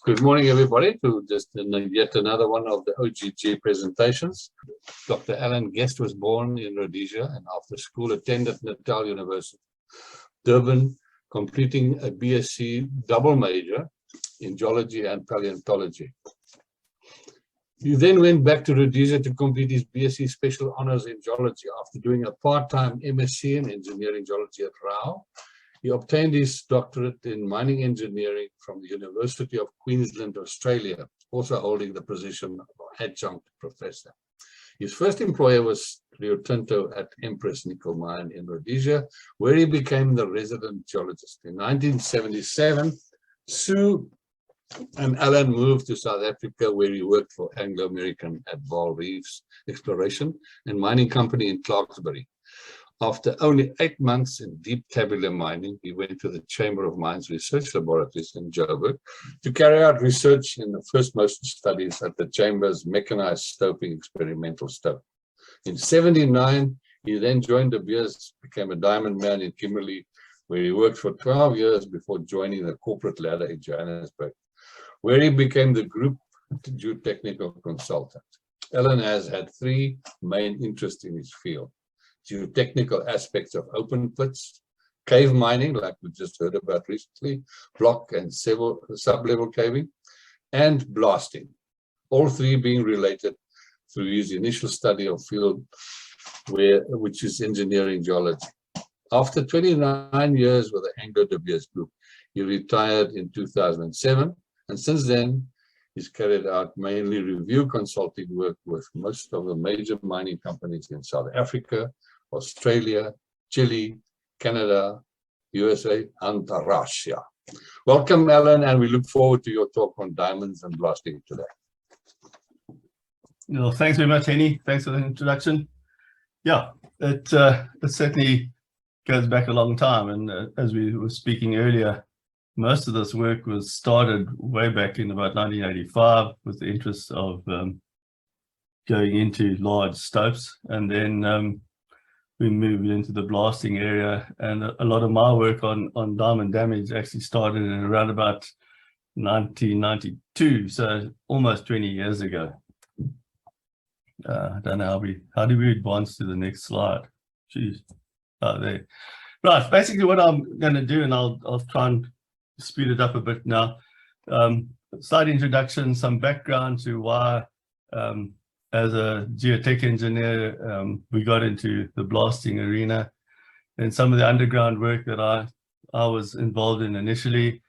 Good morning, everybody, to just yet another one of the OGG presentations. Dr. Alan Guest was born in Rhodesia and after school attended Natal University, Durban, completing a BSc double major in geology and paleontology. He then went back to Rhodesia to complete his BSc Special Honours in Geology after doing a part-time MSc in Engineering Geology at Rao. He obtained his doctorate in mining engineering from the University of Queensland, Australia, also holding the position of adjunct professor. His first employer was Rio Tinto at Empress Nickel Mine in Rhodesia, where he became the resident geologist. In 1977, Sue and Alan moved to South Africa, where he worked for Anglo American at Vaal Reefs Exploration and Mining Company in Clarksburry. After only 8 months in deep tabular mining, he went to the Chamber of Mines Research Laboratories in Joburg to carry out research in the first motion studies at the Chamber's mechanized stoping experimental stope. In '79, he then joined De Beers, became a diamond man in Kimberley, where he worked for 12 years before joining the corporate ladder in Johannesburg, where he became the group geotechnical consultant. Alan has had 3 main interests in his field: geotechnical aspects of open pits, cave mining, like we just heard about recently, block and sub-level caving, and blasting, all 3 being related through his initial study of field, which is engineering geology. After 29 years with the Anglo De Beers Group, he retired in 2007, and since then, he's carried out mainly review consulting work with most of the major mining companies in South Africa, Australia, Chile, Canada, USA, and Russia. Welcome, Alan, and we look forward to your talk on diamonds and blasting today. Well, thanks very much, Henny. Thanks for the introduction. Yeah, it certainly goes back a long time, and as we were speaking earlier, most of this work was started way back in about 1985 with the interest of going into large stopes, and then we moved into the blasting area, and a lot of my work on diamond damage actually started in around about 1992, so almost 20 years ago. I don't know how do we advance to the next slide? Jeez. Oh, there. Right, basically what I'm going to do, and I'll try and speed it up a bit now. Slight introduction, some background to why as a geotech engineer, we got into the blasting arena, and some of the underground work that I was involved in initially.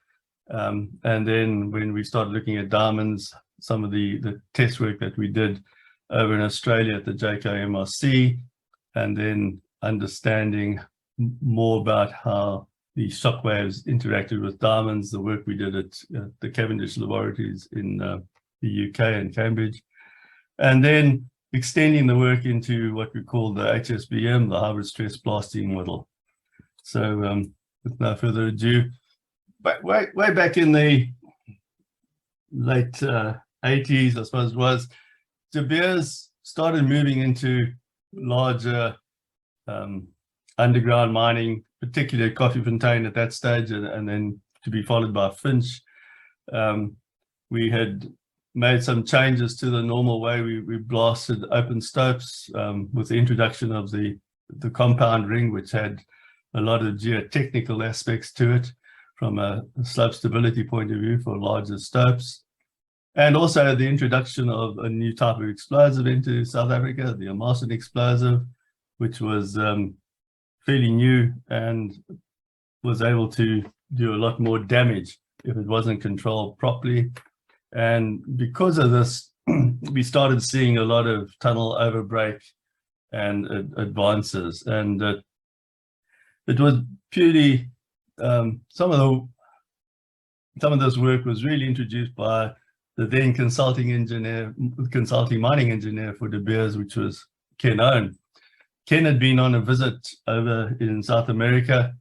And then when we started looking at diamonds, some of the test work that we did over in Australia at the JKMRC, and then understanding more about how the shock waves interacted with diamonds, the work we did at the Cavendish laboratories in the UK and Cambridge. And then extending the work into what we call the HSBM, the hybrid stress blasting model. So with no further ado, way back in the late 80s, I suppose it was, De Beers started moving into larger underground mining, particularly Koffiefontein at that stage, and then to be followed by Finch. We had made some changes to the normal way we blasted open stopes with the introduction of the compound ring, which had a lot of geotechnical aspects to it from a slope stability point of view for larger stopes. And also the introduction of a new type of explosive into South Africa, the emulsion explosive, which was fairly new and was able to do a lot more damage if it wasn't controlled properly. And because of this, we started seeing a lot of tunnel overbreak and advances. And it was purely some of this work was really introduced by the then consulting mining engineer for De Beers, which was Ken Owen. Ken had been on a visit over in South America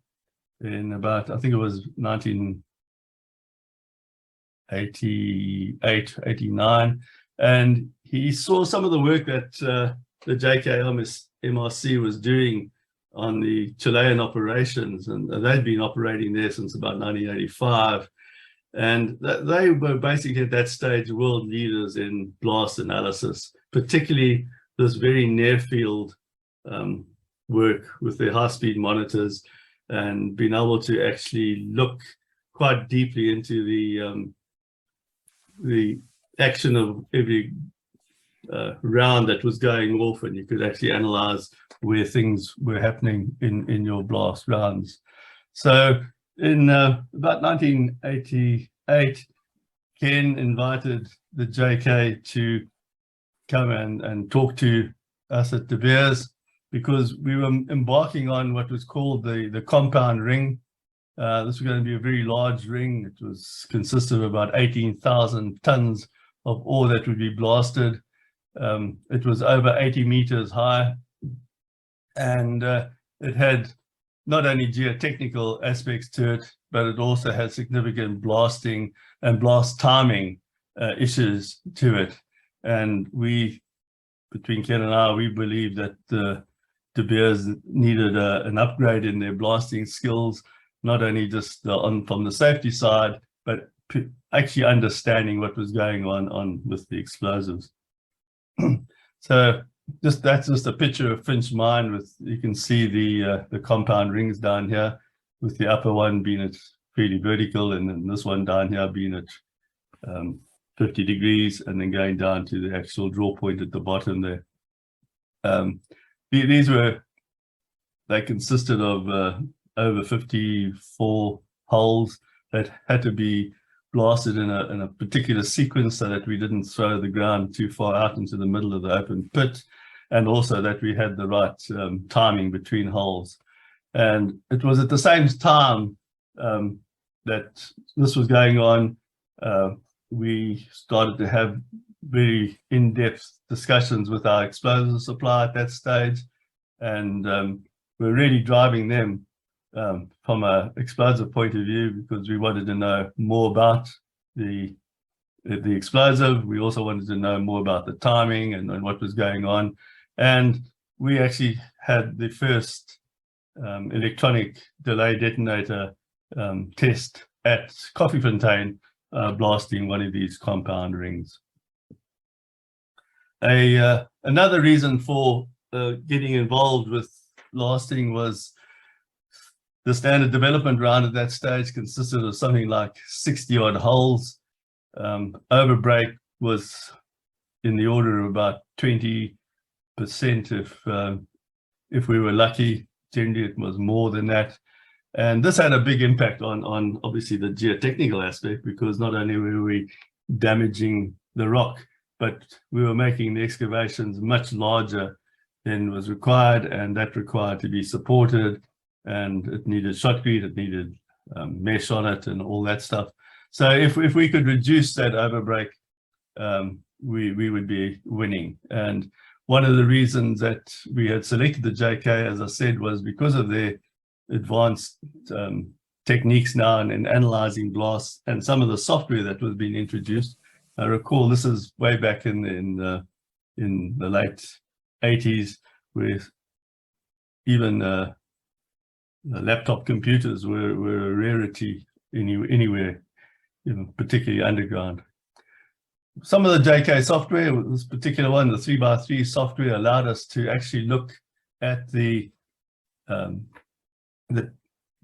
in about, I think it was 1988, 89, and he saw some of the work that the JKMRC was doing on the Chilean operations, and they'd been operating there since about 1985. And they were basically at that stage world leaders in blast analysis, particularly this very near field work with their high-speed monitors, and being able to actually look quite deeply into the action of every round that was going off, and you could actually analyze where things were happening in your blast rounds. So in about 1988, Ken invited the JK to come and talk to us at De Beers, because we were embarking on what was called the compound ring. This was going to be a very large ring. It was consisted of about 18,000 tons of ore that would be blasted. It was over 80 meters high, and it had not only geotechnical aspects to it, but it also had significant blasting and blast timing issues to it. And we, between Ken and I, we believe that De Beers needed an upgrade in their blasting skills, not only just from the safety side, but actually understanding what was going on with the explosives. So that's just a picture of Finch Mine. With, you can see the compound rings down here, with the upper one being at fairly vertical, and then this one down here being at 50 degrees, and then going down to the actual draw point at the bottom there. They consisted of over 54 holes that had to be blasted in a particular sequence, so that we didn't throw the ground too far out into the middle of the open pit, and also that we had the right timing between holes. And it was at the same time that this was going on, we started to have very in-depth discussions with our explosive supply at that stage, and we're really driving them from an explosive point of view, because we wanted to know more about the explosive. We also wanted to know more about the timing and what was going on. And we actually had the first electronic delay detonator test at Koffiefontein, blasting one of these compound rings. Another reason for getting involved with blasting was the standard development round at that stage consisted of something like 60 odd holes. Overbreak was in the order of about 20%, if we were lucky. Generally it was more than that. And this had a big impact on obviously the geotechnical aspect, because not only were we damaging the rock, but we were making the excavations much larger than was required, and that required to be supported, and it needed shotcrete, it needed mesh on it and all that stuff. So if we could reduce that overbreak, we would be winning. And one of the reasons that we had selected the JK, as I said, was because of their advanced techniques now in analyzing blasts, and some of the software that was being introduced. I recall this is way back in the late 80s, where even laptop computers were a rarity anywhere, particularly underground. Some of the JK software, this particular one, the 3x3 software, allowed us to actually look at the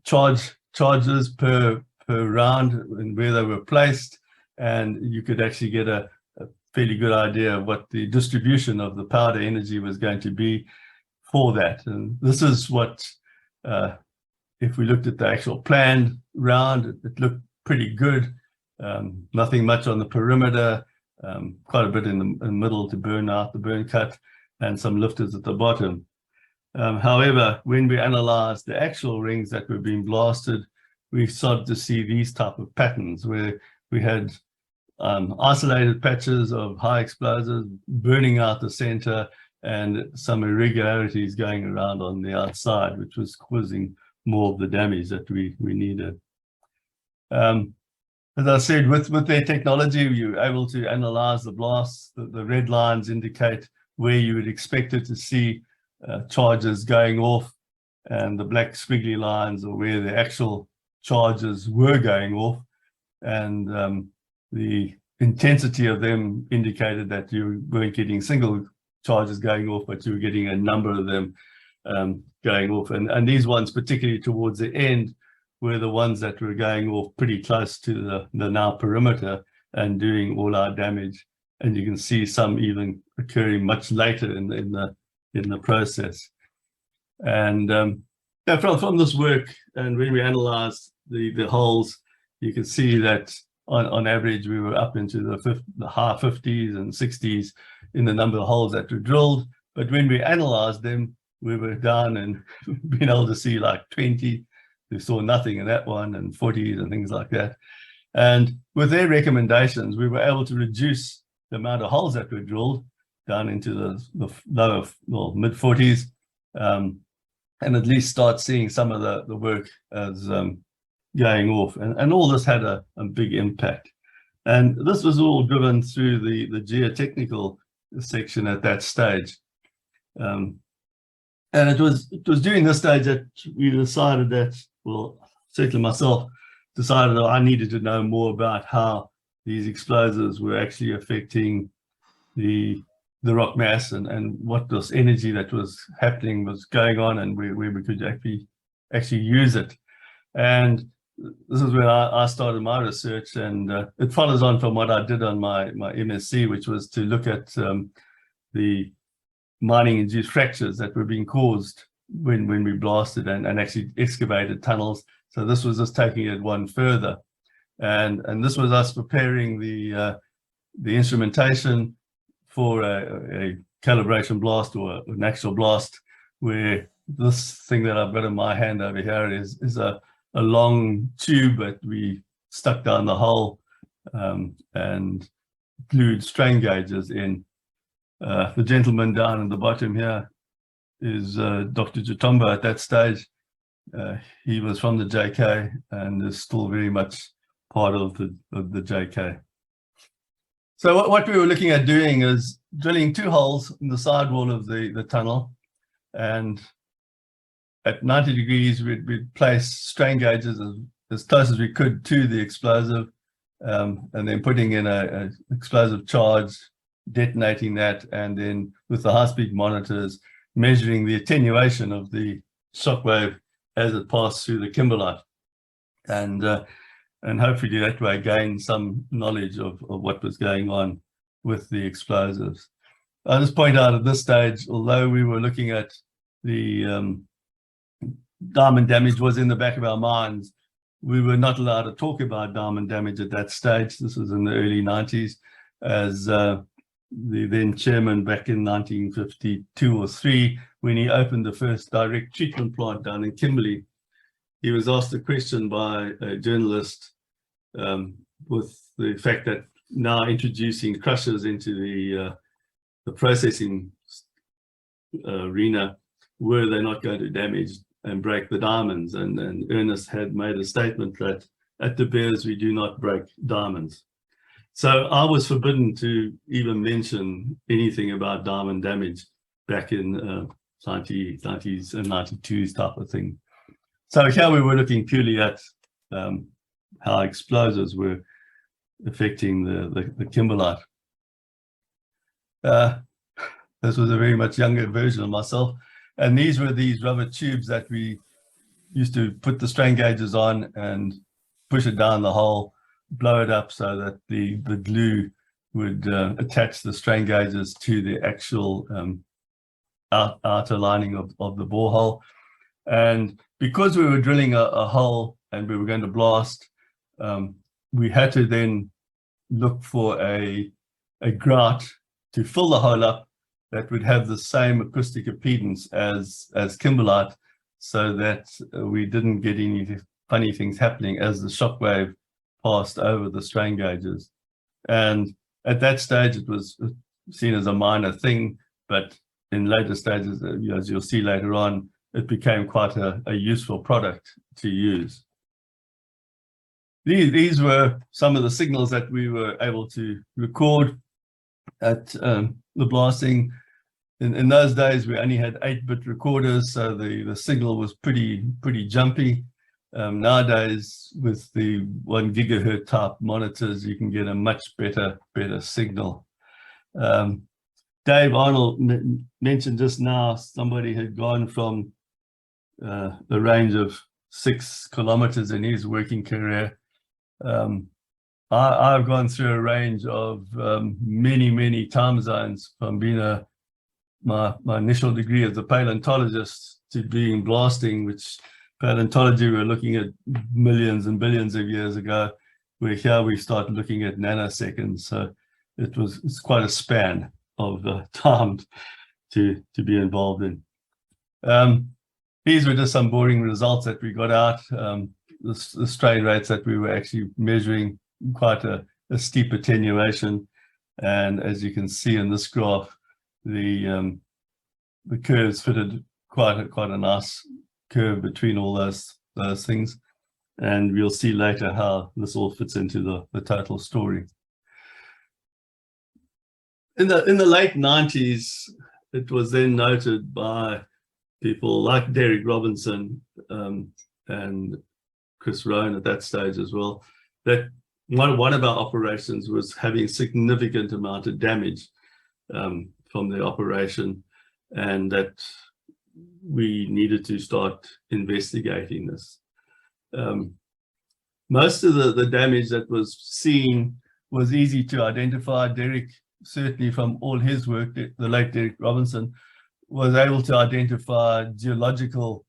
charges per round and where they were placed, and you could actually get a fairly good idea of what the distribution of the powder energy was going to be for that. And this is what, if we looked at the actual planned round, it looked pretty good. Nothing much on the perimeter, quite a bit in the middle to burn out the burn cut, and some lifters at the bottom. However, when we analyzed the actual rings that were being blasted, we started to see these type of patterns where we had isolated patches of high explosives burning out the center, and some irregularities going around on the outside, which was causing more of the damage that we needed. As I said, with their technology, you were able to analyze the blasts. The red lines indicate where you would expect it to see charges going off, and the black squiggly lines are where the actual charges were going off. and the intensity of them indicated that you weren't getting single charges going off, but you were getting a number of them going off. And these ones, particularly towards the end, were the ones that were going off pretty close to the now perimeter and doing all our damage. And you can see some even occurring much later in the process. And from this work, and when we analyzed the holes, you can see that on average we were up into the high 50s and 60s in the number of holes that were drilled. But when we analyzed them, we were down and being able to see like 20. We saw nothing in that one, and 40s and things like that. And with their recommendations, we were able to reduce the amount of holes that were drilled down into the lower, well, mid 40s, and at least start seeing some of the work as going off. And all this had a big impact. And this was all driven through the geotechnical section at that stage. And it was during this stage that we decided that, well, certainly myself decided that I needed to know more about how these explosives were actually affecting the rock mass, and what this energy that was happening was going on, and where we could actually use it. And this is where I started my research, and it follows on from what I did on my MSc, which was to look at the mining-induced fractures that were being caused when we blasted and actually excavated tunnels. So this was just taking it one further, and this was us preparing the instrumentation for a calibration blast or an actual blast, where this thing that I've got in my hand over here is a long tube that we stuck down the hole and glued strain gauges in. The gentleman down in the bottom here is Dr. Chitombo at that stage. He was from the JK and is still very much part of the JK. So what we were looking at doing is drilling 2 holes in the sidewall of the tunnel, and at 90 degrees we'd place strain gauges as close as we could to the explosive, and then putting in a explosive charge, detonating that, and then with the high-speed monitors measuring the attenuation of the shockwave as it passed through the kimberlite, and hopefully that way gain some knowledge of what was going on with the explosives. I'll just point out at this stage, although we were looking at the diamond damage was in the back of our minds, we were not allowed to talk about diamond damage at that stage. This was in the early 90s, as the then chairman back in 1952 or 3, when he opened the first direct treatment plant down in Kimberley, he was asked a question by a journalist with the fact that now introducing crushers into the processing arena, were they not going to damage and break the diamonds? And Ernest had made a statement that at De Beers we do not break diamonds. So I was forbidden to even mention anything about diamond damage back in 90s and 92s type of thing. So here we were looking purely at how explosives were affecting the kimberlite. This was a very much younger version of myself, and these were these rubber tubes that we used to put the strain gauges on and push it down the hole, blow it up so that the glue would attach the strain gauges to the actual outer lining of the borehole. And because we were drilling a hole and we were going to blast, we had to then look for a grout to fill the hole up that would have the same acoustic impedance as kimberlite, so that we didn't get any funny things happening as the shockwave passed over the strain gauges. And at that stage it was seen as a minor thing, but in later stages, as you'll see later on, it became quite a useful product to use. These were some of the signals that we were able to record at the blasting. In those days, we only had 8-bit recorders, so the signal was pretty jumpy. Nowadays, with the 1 gigahertz type monitors, you can get a much better signal. Dave Arnold mentioned just now somebody had gone from a range of 6 kilometers in his working career. I've gone through a range of many time zones, from being my initial degree as a paleontologist to being blasting, which paleontology we're looking at millions and billions of years ago, where here we start looking at nanoseconds. So it's quite a span of time to be involved in. These were just some boring results that we got out. The strain rates that we were actually measuring, quite a steep attenuation, and as you can see in this graph, the curves fitted quite a nice curve between all those things, and we'll see later how this all fits into the total story. In the late 90s, it was then noted by people like Derek Robinson and Chris Rowan at that stage as well, that one of our operations was having a significant amount of damage from the operation, and that we needed to start investigating this. Most of the damage that was seen was easy to identify. Derek, certainly from all his work, the late Derek Robinson, was able to identify geological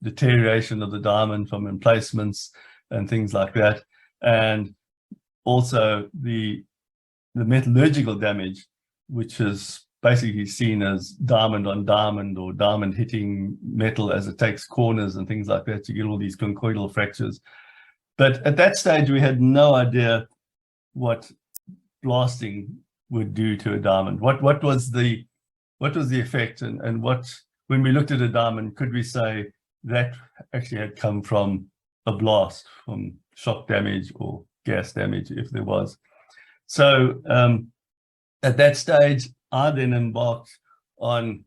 deterioration of the diamond from emplacements and things like that, and also the metallurgical damage, which is basically seen as diamond on diamond, or diamond hitting metal as it takes corners and things like that. You get all these conchoidal fractures. But at that stage, we had no idea what blasting would do to a diamond. What was the effect, and what, when we looked at a diamond, could we say that actually had come from a blast, from shock damage or gas damage, if there was. So at that stage, I then embarked on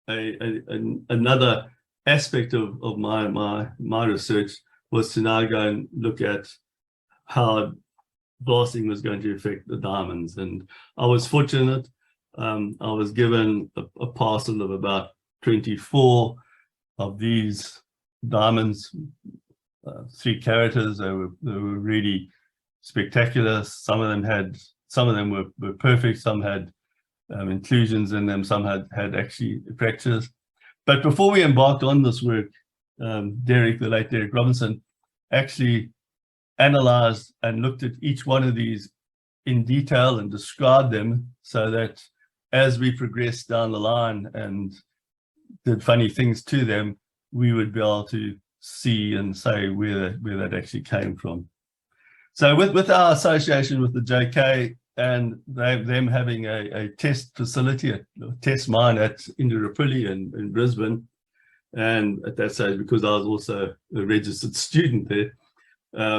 another aspect of my research, was to now go and look at how blasting was going to affect the diamonds. And I was fortunate. I was given a parcel of about 24 of these diamonds, 3 characters. They were really spectacular. Some of them were perfect. Some had inclusions in them. Some had actually fractures. But before we embarked on this work, Derek, the late Derek Robinson, actually analyzed and looked at each one of these in detail and described them, so that as we progressed down the line and did funny things to them, we would be able to see and say where that actually came from. So with our association with the JK, and them having a test facility, a test mine at Indooroopilly in Brisbane, and at that stage, because I was also a registered student there,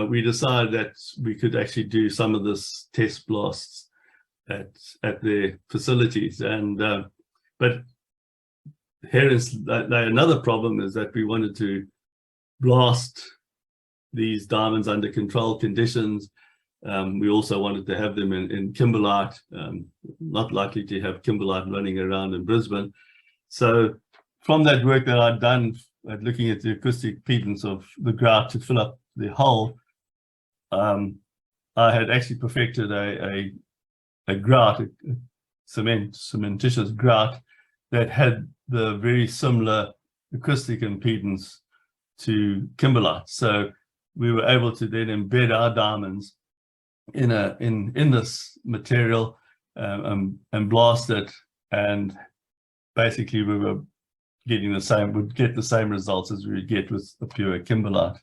we decided that we could actually do some of this test blasts at their facilities. And but here is another problem, is that we wanted to blast these diamonds under controlled conditions. We also wanted to have them in kimberlite, not likely to have kimberlite running around in Brisbane. So from that work that I'd done at looking at the acoustic impedance of the grout to fill up the hole, I had actually perfected a grout, a cementitious grout, that had the very similar acoustic impedance to kimberlite. So we were able to then embed our diamonds in this material and blast it, and basically we were getting would get the same results as we would get with a pure kimberlite.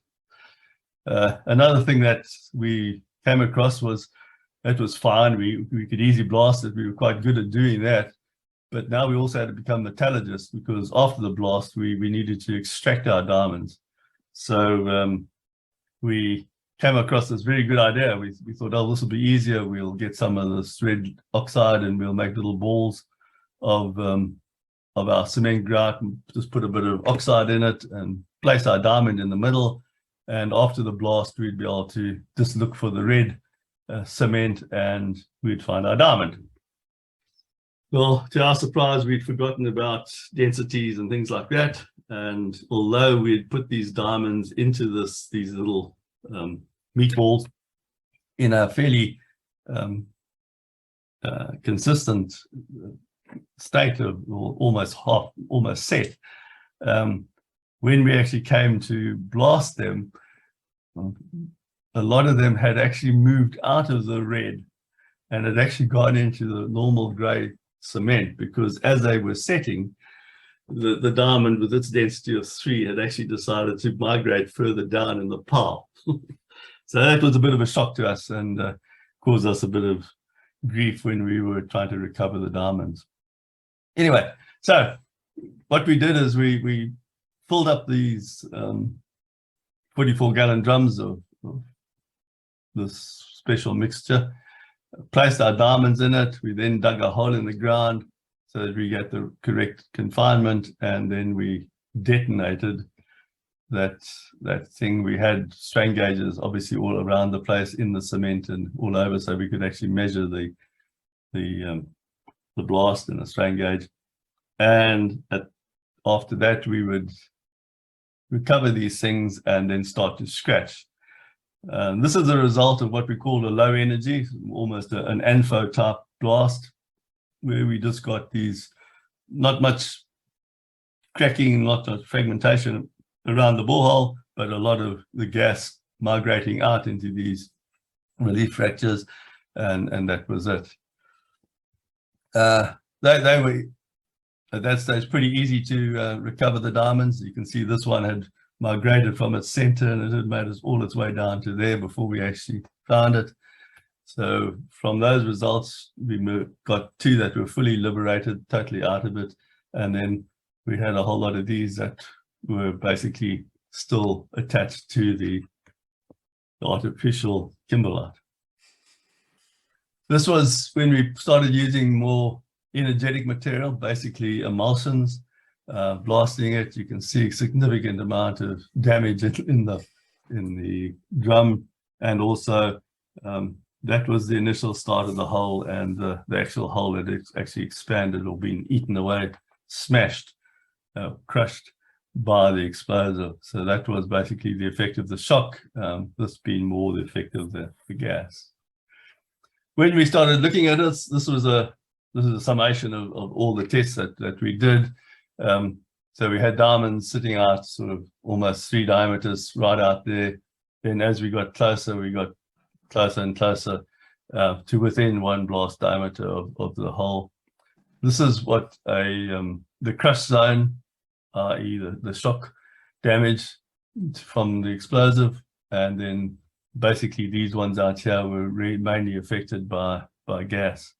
Another thing that we came across was it was fine. We could easily blast it. We were quite good at doing that. But now we also had to become metallurgists, because after the blast, we needed to extract our diamonds. So we came across this very good idea. We thought, oh, this will be easier. We'll get some of this red oxide and we'll make little balls of our cement grout and just put a bit of oxide in it and place our diamond in the middle. And after the blast, we'd be able to just look for the red cement and we'd find our diamond. Well, to our surprise, we'd forgotten about densities and things like that. And although we'd put these diamonds into these little meatballs in a fairly consistent state of almost set, when we actually came to blast them, a lot of them had actually moved out of the red and had actually gone into the normal gray cement, because as they were setting, the diamond with its density of 3 had actually decided to migrate further down in the pile. So that was a bit of a shock to us and caused us a bit of grief when we were trying to recover the diamonds. Anyway, so what we did is we filled up these 44-gallon drums of this special mixture, placed our diamonds in it. We then dug a hole in the ground so that we get the correct confinement, and then we detonated that thing. We had strain gauges obviously all around the place in the cement and all over, so we could actually measure the blast in a strain gauge. And after that, we would recover these things and then start to scratch. This is a result of what we call a low energy, almost an ANFO type blast, where we just got these, not much cracking, not much fragmentation around the borehole, but a lot of the gas migrating out into these relief fractures, and that was it. They were, at that stage, pretty easy to recover the diamonds. You can see this one had migrated from its center and it had made all its way down to there before we actually found it. So from those results, we got 2 that were fully liberated, totally out of it. And then we had a whole lot of these that were basically still attached to the artificial kimberlite. This was when we started using more energetic material, basically emulsions. Blasting it, you can see a significant amount of damage in the drum, and also that was the initial start of the hole, and the actual hole had actually expanded or been eaten away, smashed, crushed by the explosive. So that was basically the effect of the shock, this being more the effect of the gas. When we started looking at this, this is a summation of all the tests that we did. So we had diamonds sitting out sort of almost 3 diameters right out there. Then as we got closer and closer to within 1 blast diameter of the hole. This is what the crush zone, i.e. the shock damage from the explosive, and then basically these ones out here were mainly affected by gas.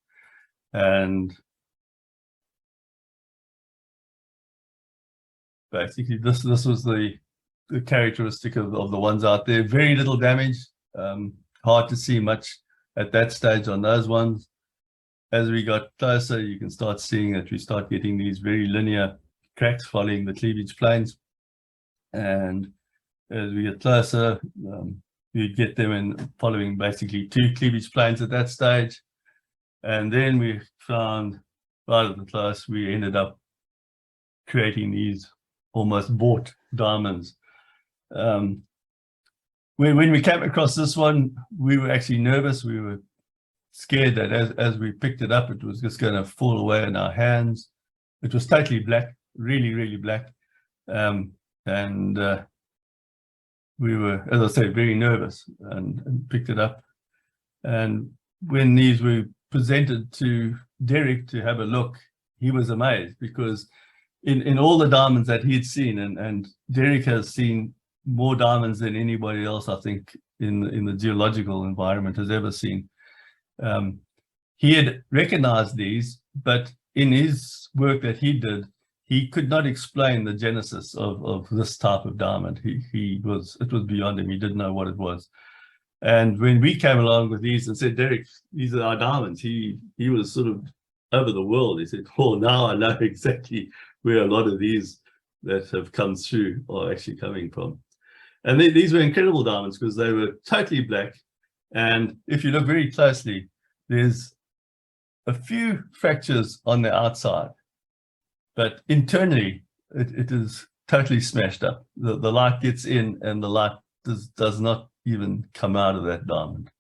And basically this was the characteristic of the ones out there. Very little damage, hard to see much at that stage on those ones. As we got closer, you can start seeing that we start getting these very linear cracks following the cleavage planes. And as we get closer, you get them in following basically 2 cleavage planes at that stage. And then we found right at the close, we ended up creating these almost bought diamonds. When we came across this one, we were actually nervous. We were scared that as we picked it up, it was just going to fall away in our hands. It was totally black, really, really black. We were, as I say, very nervous and picked it up. And when these were presented to Derek to have a look, he was amazed, because in all the diamonds that he'd seen, and Derek has seen more diamonds than anybody else, I think, in the geological environment has ever seen. He had recognized these, but in his work that he did, he could not explain the genesis of this type of diamond. It was beyond him. He didn't know what it was. And when we came along with these and said, Derek, these are our diamonds, he was sort of over the world. He said, well, now I know exactly where a lot of these that have come through are actually coming from. And these were incredible diamonds because they were totally black. And if you look very closely, there's a few fractures on the outside, but internally it is totally smashed up. The light gets in and the light does not even come out of that diamond.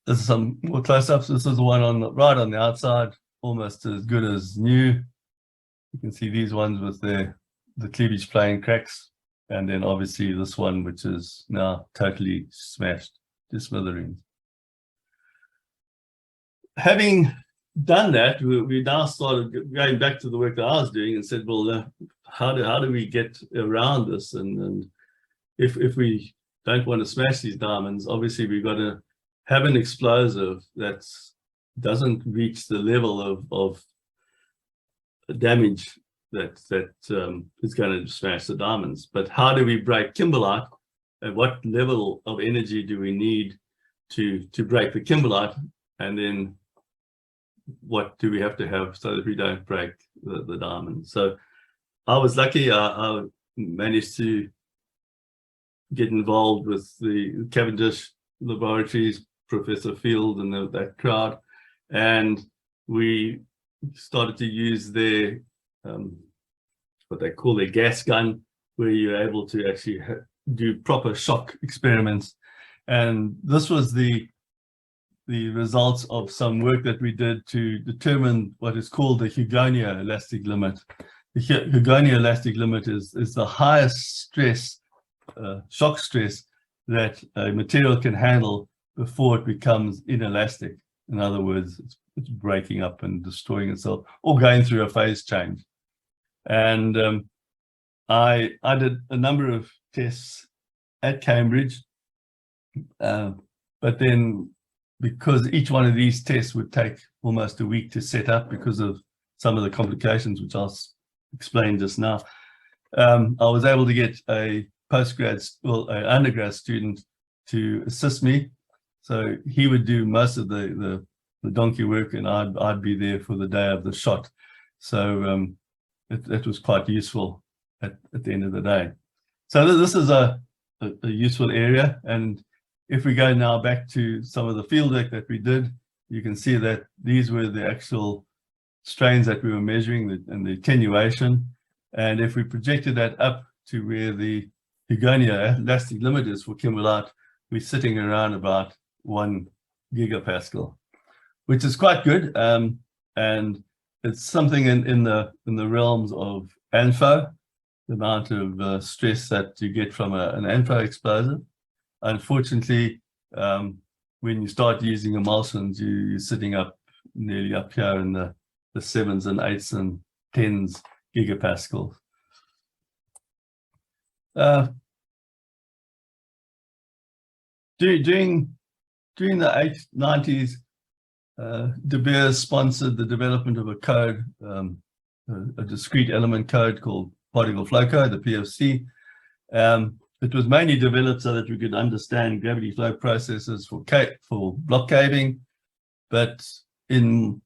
This is some more close-ups. This is the one on the right on the outside, almost as good as new. You can see these ones with the cleavage plane cracks, and then obviously this one, which is now totally smashed to smithereens. Having done that, we now started going back to the work that I was doing and said, well, how do we get around this? And if we don't want to smash these diamonds, obviously we've got to have an explosive that doesn't reach the level of damage that is going to smash the diamonds. But how do we break kimberlite? At what level of energy do we need to break the kimberlite? And then what do we have to have so that we don't break the diamond? So I was lucky. I managed to get involved with the Cavendish laboratories, Professor Field and that crowd, and we started to use their what they call their gas gun, where you're able to actually do proper shock experiments. And this was the results of some work that we did to determine what is called the Higgania elastic limit. The Higgania elastic limit is the highest stress, shock stress, that a material can handle before it becomes inelastic. In other words, it's breaking up and destroying itself, or going through a phase change. And I did a number of tests at Cambridge, but then because each one of these tests would take almost a week to set up because of some of the complications, which I'll explain just now, I was able to get a an undergrad student to assist me. So he would do most of the donkey work, and I'd be there for the day of the shot. So it was quite useful at the end of the day. So this is a useful area. And if we go now back to some of the field work that we did, you can see that these were the actual strains that we were measuring and the attenuation. And if we projected that up to where the Higgania elastic limit is for kimberlite, we're sitting around about 1 gigapascal, which is quite good. And it's something in the realms of ANFO, the amount of stress that you get from an ANFO explosive. Unfortunately, when you start using emulsions, you're sitting up nearly up here in the 7s and 8s and 10s gigapascals. During the 90s, De Beers sponsored the development of a code, a discrete element code called particle flow code, the PFC. It was mainly developed so that we could understand gravity flow processes for block caving. But in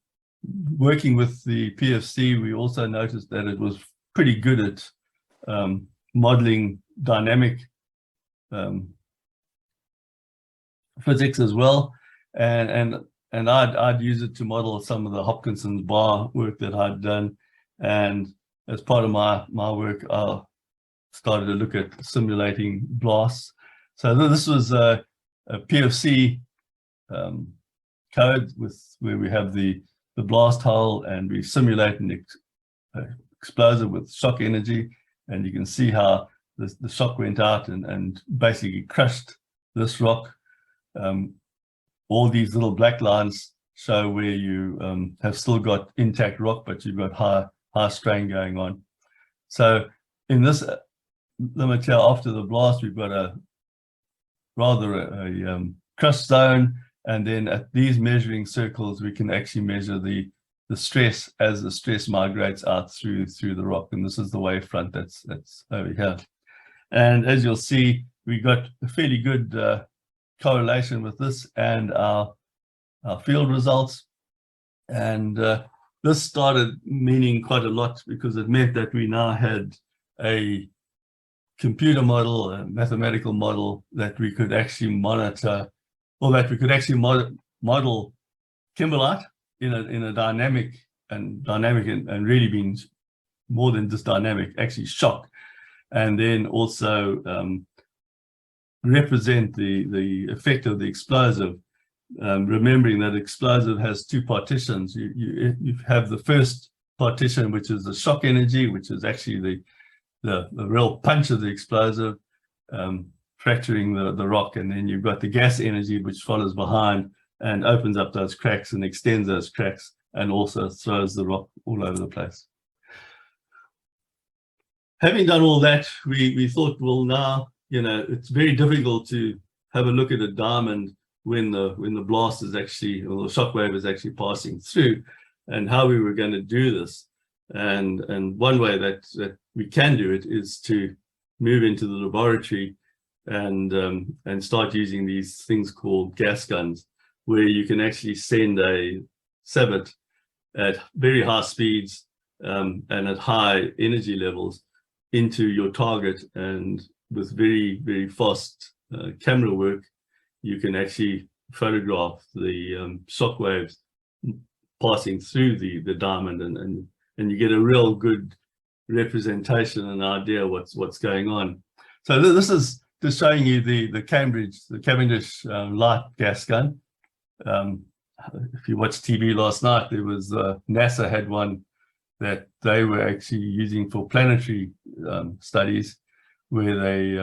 working with the PFC, we also noticed that it was pretty good at modeling dynamic physics as well. And I'd use it to model some of the Hopkinson's bar work that I'd done. And as part of my work, I started to look at simulating blasts. So this was a PFC code where we have the blast hole, and we simulate an explosive with shock energy. And you can see how the shock went out and basically crushed this rock. All these little black lines show where you have still got intact rock, but you've got high strain going on. So in this limit here, after the blast, we've got a crust zone, and then at these measuring circles, we can actually measure the stress as the stress migrates out through the rock. And this is the wavefront that's over here. And as you'll see, we got a fairly good correlation with this and our field results. And this started meaning quite a lot, because it meant that we now had a computer model, a mathematical model that we could actually monitor, or that we could actually model kimberlite in a dynamic and really being more than just dynamic, actually shock, and then also represent the effect of the explosive, remembering that explosive has two partitions. You have the first partition, which is the shock energy, which is actually the real punch of the explosive, fracturing the rock, and then you've got the gas energy, which follows behind and opens up those cracks and extends those cracks, and also throws the rock all over the place. Having done all that, we thought, well, now, it's very difficult to have a look at a diamond when the blast is actually, or the shock wave is actually passing through, and how we were going to do this. And one way that we can do it is to move into the laboratory and start using these things called gas guns, where you can actually send a sabot at very high speeds and at high energy levels into your target, and with very, very fast camera work, you can actually photograph the shock waves passing through the diamond, and you get a real good representation and idea what's going on. So this is just showing you the Cavendish light gas gun. If you watched TV last night, there was NASA had one that they were actually using for planetary studies, where they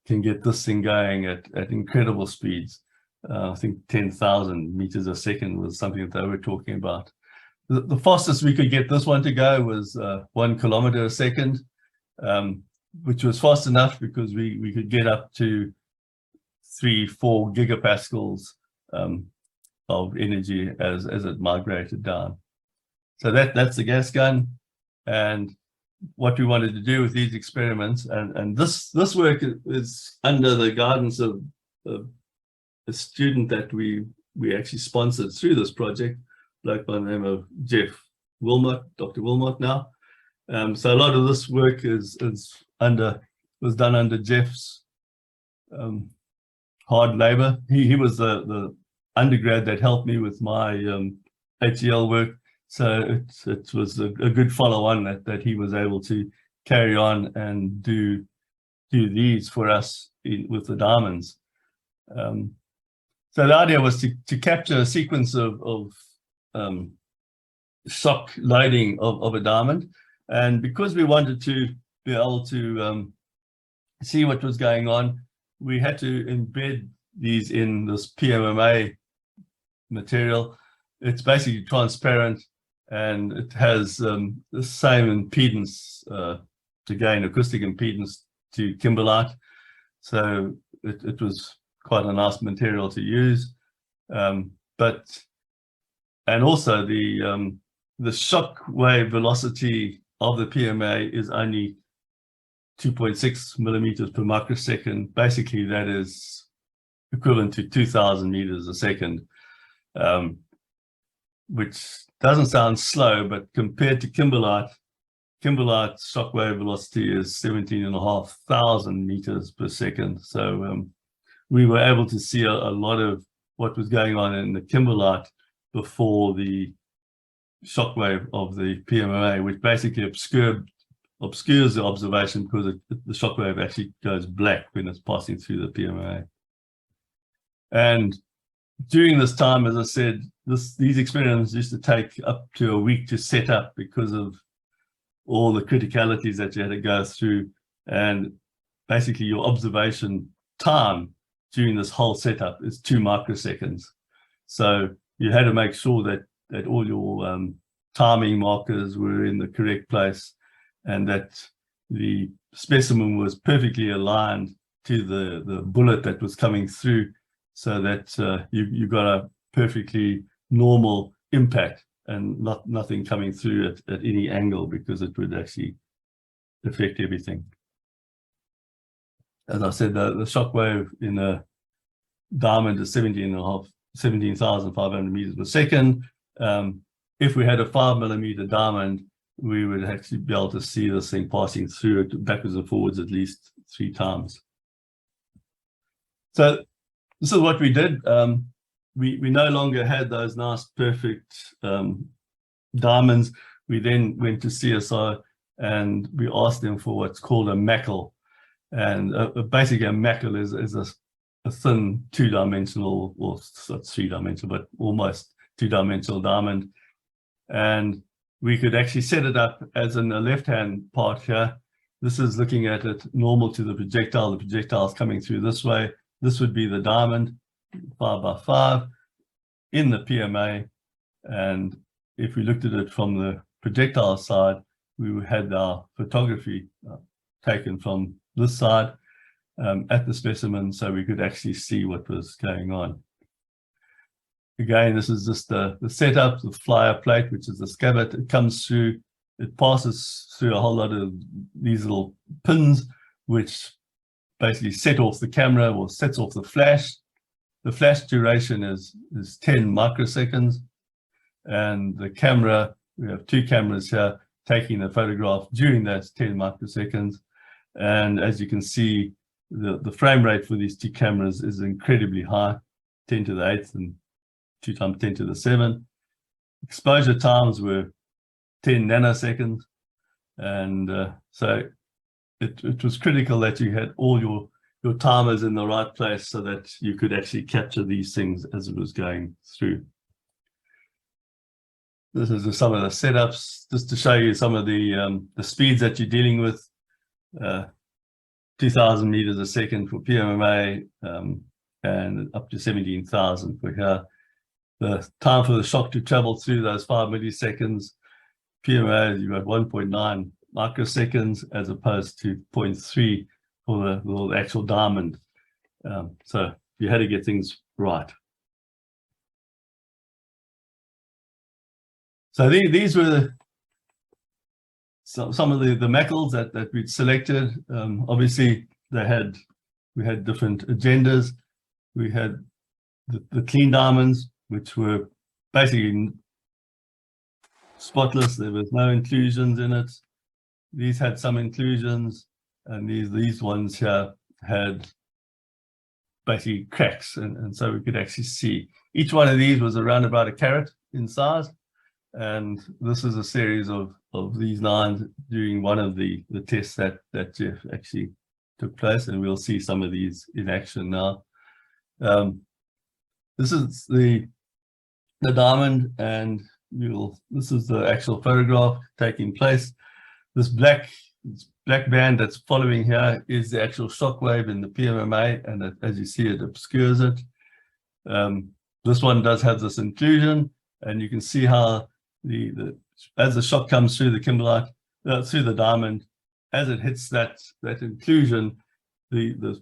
can get this thing going at incredible speeds. I think 10,000 meters a second was something that they were talking about. The fastest we could get this one to go was 1 kilometer a second, which was fast enough because we could get up to 3-4 gigapascals of energy as it migrated down. So that's the gas gun. And what we wanted to do with these experiments, and this work is under the guidance of a student that we actually sponsored through this project, like by the name of Jeff Wilmot, Dr. Wilmot now. So a lot of this work was done under Jeff's hard labor. He was the undergrad that helped me with my HEL work. So it was a good follow-on that he was able to carry on and do these for us with the diamonds. So the idea was to capture a sequence of shock loading of a diamond, and because we wanted to be able to see what was going on, we had to embed these in this PMMA material. It's basically transparent, and it has the same impedance, to gain acoustic impedance to kimberlite. So it was quite a nice material to use. And also the shock wave velocity of the PMA is only 2.6 millimeters per microsecond. Basically, that is equivalent to 2,000 meters a second, which doesn't sound slow, but compared to kimberlite shock wave velocity is 17,500 meters per second. So we were able to see a lot of what was going on in the kimberlite before the shock wave of the PMMA, which basically obscures the observation because the shock wave actually goes black when it's passing through the PMMA. And during this time, as I said, these experiments used to take up to a week to set up because of all the criticalities that you had to go through, and basically your observation time during this whole setup is 2 microseconds. So you had to make sure that all your timing markers were in the correct place, and that the specimen was perfectly aligned to the bullet that was coming through, so that you got a perfectly normal impact and nothing coming through at any angle, because it would actually affect everything. As I said, the shock wave in a diamond is 17,500 meters per second. If we had a 5 millimeter diamond, we would actually be able to see this thing passing through it backwards and forwards at least 3 times. So this is what we did. We no longer had those nice, perfect diamonds. We then went to CSI and we asked them for what's called a mackle. And basically a mackle is a thin 2-dimensional, or not 3-dimensional, but almost 2-dimensional diamond. And we could actually set it up as in the left-hand part here. This is looking at it normal to the projectile. The projectile is coming through this way. This would be the diamond, 5 by 5 in the PMA. And if we looked at it from the projectile side, we had our photography taken from this side at the specimen, so we could actually see what was going on. Again, this is just the setup, the flyer plate, which is the scabbard. It comes through, it passes through a whole lot of these little pins, which basically set off the camera or sets off the flash. The flash duration is 10 microseconds. And the camera, we have 2 cameras here taking the photograph during those 10 microseconds. And as you can see, the frame rate for these 2 cameras is incredibly high, 10 to the 8th and 2 times 10 to the 7th. Exposure times were 10 nanoseconds. And so it was critical that you had all your timers in the right place so that you could actually capture these things as it was going through. This is just some of the setups, just to show you some of the speeds that you're dealing with. 2,000 meters a second for PMMA and up to 17,000 for here. The time for the shock to travel through those 5 milliseconds, PMMA, you've got 1.9 microseconds as opposed to 0.3 for the actual diamond. So you had to get things right. So these were some of the mackles that we'd selected. Obviously, we had different agendas. We had the clean diamonds, which were basically spotless. There was no inclusions in it. These had some inclusions, and these ones here had basically cracks, and so we could actually see. Each one of these was around about a carat in size. And this is a series of these lines during one of the tests that Jeff actually took place, and we'll see some of these in action now. This is the diamond, and this is the actual photograph taking place. This black band that's following here is the actual shock wave in the PMMA, and as you see, it obscures it. This one does have this inclusion, and you can see how as the shock comes through the kimberlite, through the diamond, as it hits that inclusion, the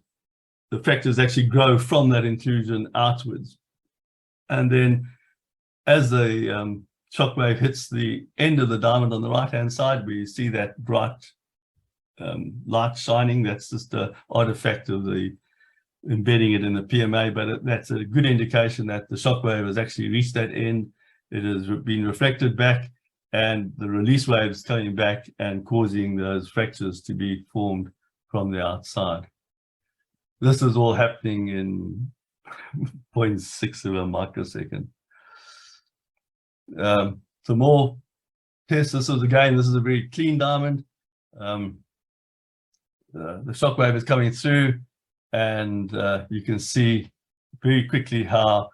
fractures actually grow from that inclusion outwards. And then as the shock wave hits the end of the diamond on the right-hand side, we see that bright light shining. That's just an artifact of the embedding it in the PMA, but that's a good indication that the shock wave has actually reached that end. It has been reflected back, and the release waves coming back and causing those fractures to be formed from the outside. This is all happening in 0.6 of a microsecond. Some more tests. This is a very clean diamond. The shock wave is coming through, and you can see very quickly how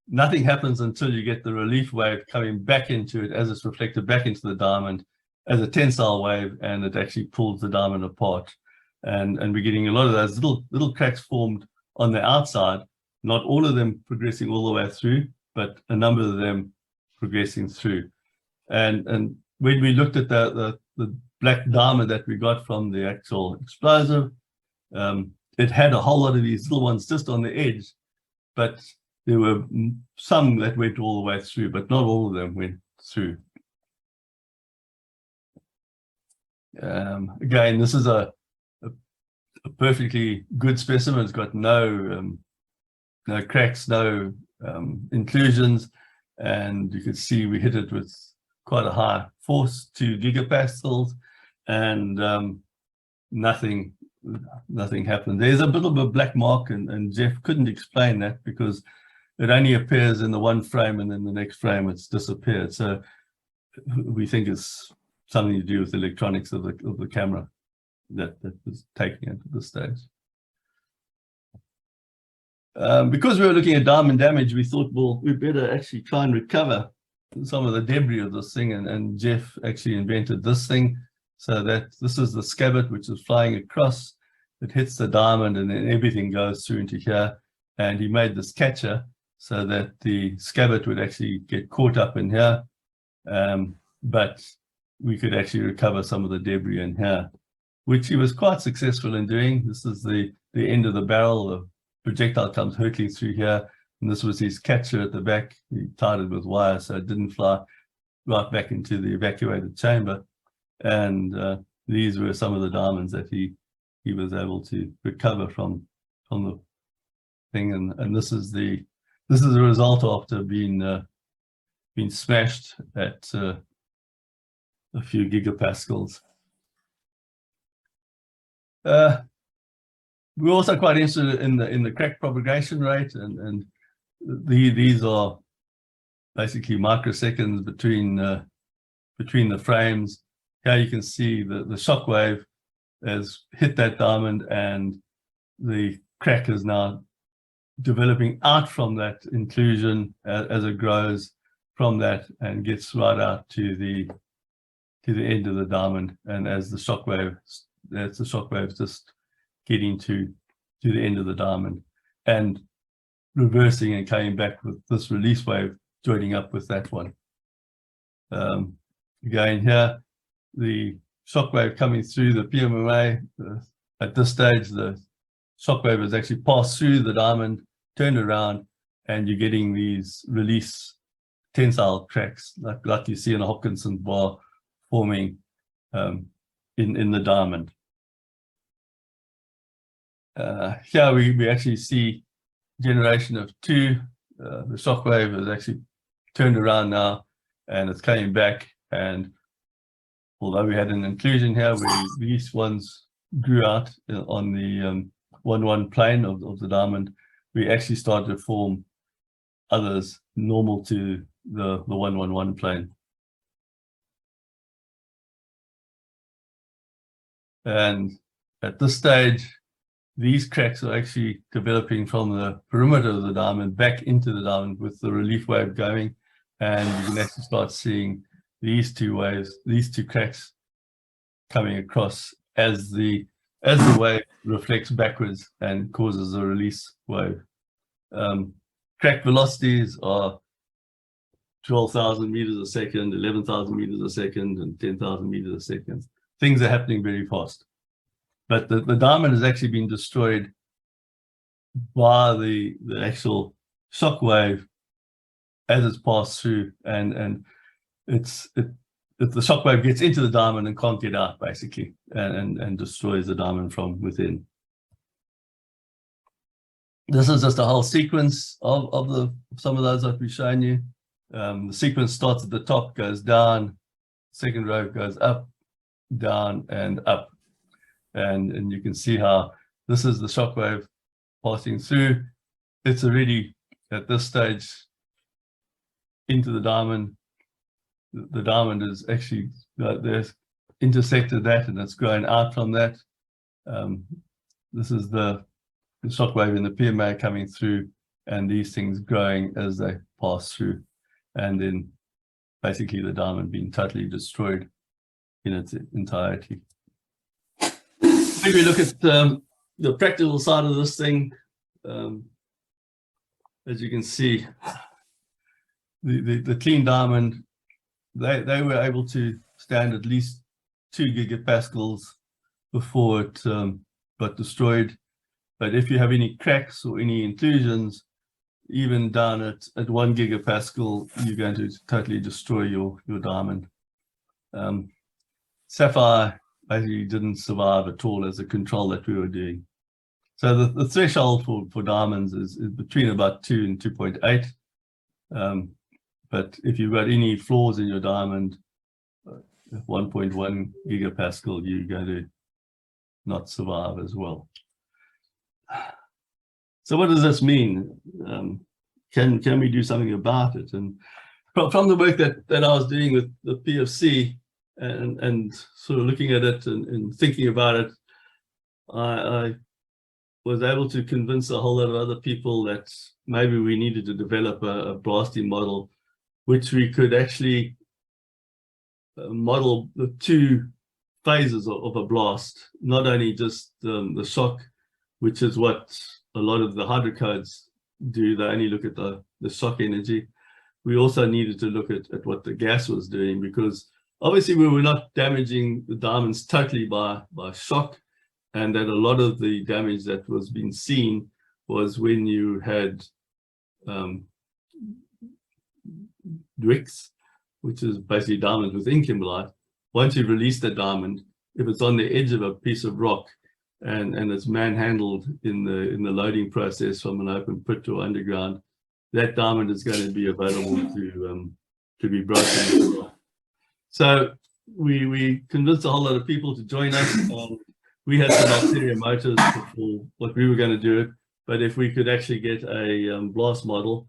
nothing happens until you get the relief wave coming back into it as it's reflected back into the diamond as a tensile wave, and it actually pulls the diamond apart. And we're getting a lot of those little cracks formed on the outside, not all of them progressing all the way through, but a number of them progressing through. And when we looked at the black diamond that we got from the actual explosive, it had a whole lot of these little ones just on the edge, but there were some that went all the way through, but not all of them went through. Again, this is a perfectly good specimen. It's got no cracks, no inclusions, and you could see we hit it with quite a high force, 2 gigapascals, and nothing happened. There's a bit of a black mark, and Jeff couldn't explain that because it only appears in the one frame, and then the next frame it's disappeared. So we think it's something to do with the electronics of the camera that was taking it at this stage. Because we were looking at diamond damage, we thought, well, we better actually try and recover some of the debris of this thing, and Jeff actually invented this thing, so that this is the scabbard which is flying across. It hits the diamond, and then everything goes through into here, and he made this catcher so that the scabbard would actually get caught up in here, but we could actually recover some of the debris in here, which he was quite successful in doing. This is the end of the barrel. The projectile comes hurtling through here, and this was his catcher at the back. He tied it with wire so it didn't fly right back into the evacuated chamber. And these were some of the diamonds that he was able to recover from the thing. And this is the result after being smashed at a few gigapascals. We're also quite interested in the crack propagation rate, and these are basically microseconds between the frames. Here you can see the shock wave has hit that diamond, and the crack is now developing out from that inclusion as it grows from that and gets right out to the end of the diamond. And as the shock wave, that's the shock wave just getting to the end of the diamond and reversing and coming back with this release wave joining up with that one. Again here, the shock wave coming through the PMMA. At this stage, the shock wave has actually passed through the diamond, turned around, and you're getting these release tensile cracks like you see in a Hopkinson bar forming in the diamond. Here we actually see generation of 2. The shock wave has actually turned around now, and it's coming back. And although we had an inclusion here where these ones grew out on the 1-1 plane of the diamond, we actually started to form others normal to the 1-1-1 plane. And at this stage, these cracks are actually developing from the perimeter of the diamond back into the diamond with the relief wave going, and you can actually start seeing these two waves, these two cracks coming across as the wave reflects backwards and causes a release wave. Crack velocities are 12,000 meters a second, 11,000 meters a second, and 10,000 meters a second. Things are happening very fast. But the diamond has actually been destroyed by the actual shock wave as it's passed through, and if the shock wave gets into the diamond and can't get out, basically, and destroys the diamond from within. This is just a whole sequence of some of those that we've shown you. The sequence starts at the top, goes down, second row goes up, down, and up. And you can see how this is the shock wave passing through. It's already at this stage into the diamond. The diamond is actually there's intersected that, and it's going out from that. This is the shock wave in the PMA coming through, and these things growing as they pass through, and then basically the diamond being totally destroyed in its entirety. Maybe look at the practical side of this thing. As you can see, the clean diamond, they were able to stand at least 2 gigapascals before it got destroyed. But if you have any cracks or any inclusions, even down at 1 gigapascal, you're going to totally destroy your diamond. Sapphire basically didn't survive at all as a control that we were doing. So the threshold for diamonds is between about 2 and 2.8. But if you've got any flaws in your diamond, 1.1 gigapascal, you're going to not survive as well. So what does this mean? Can we do something about it? And from the work that I was doing with the PFC and sort of looking at it and thinking about it, I was able to convince a whole lot of other people that maybe we needed to develop a blasting model, which we could actually model the two phases of a blast, not only just the shock, which is what a lot of the hydrocodes do. They only look at the shock energy. We also needed to look at what the gas was doing, because obviously we were not damaging the diamonds totally by shock, and that a lot of the damage that was being seen was when you had Dwicks, which is basically diamonds within kimberlite. Once you release the diamond, if it's on the edge of a piece of rock and it's manhandled in the loading process from an open pit to underground, that diamond is going to be available to be broken. So we convinced a whole lot of people to join us. We had some ulterior motives for what we were going to do it, but if we could actually get a blast model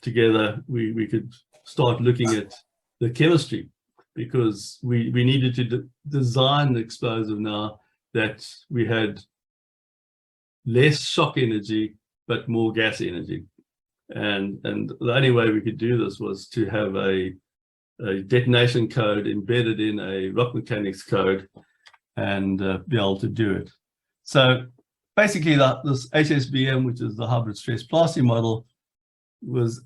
together, we could start looking at the chemistry, because we needed to design the explosive now that we had less shock energy but more gas energy, and the only way we could do this was to have a detonation code embedded in a rock mechanics code and be able to do it. So basically this HSBM, which is the hybrid stress blasting model, was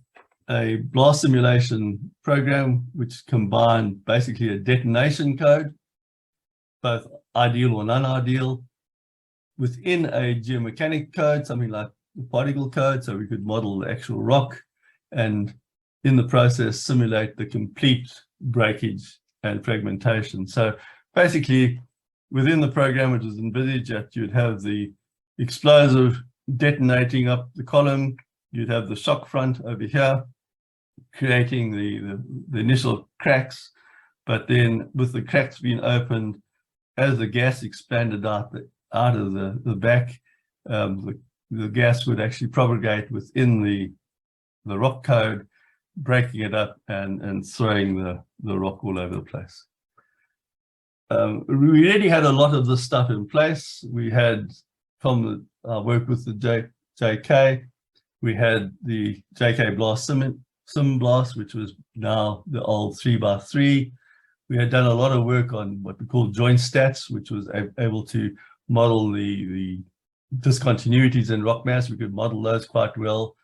a blast simulation program which combined basically a detonation code, both ideal or non-ideal, within a geomechanic code, something like the particle code, so we could model the actual rock and in the process simulate the complete breakage and fragmentation. So basically within the program, it was envisaged that you'd have the explosive detonating up the column, you'd have the shock front over here, creating the initial cracks, but then with the cracks being opened, as the gas expanded out of the back, the gas would actually propagate within the rock code, breaking it up and throwing the rock all over the place. We already had a lot of this stuff in place. We had, from our work with the JK, we had the JK Blast Sim Blast, which was now the old 3x3. We had done a lot of work on what we call joint stats, which was able to model the discontinuities in rock mass. We could model those quite well.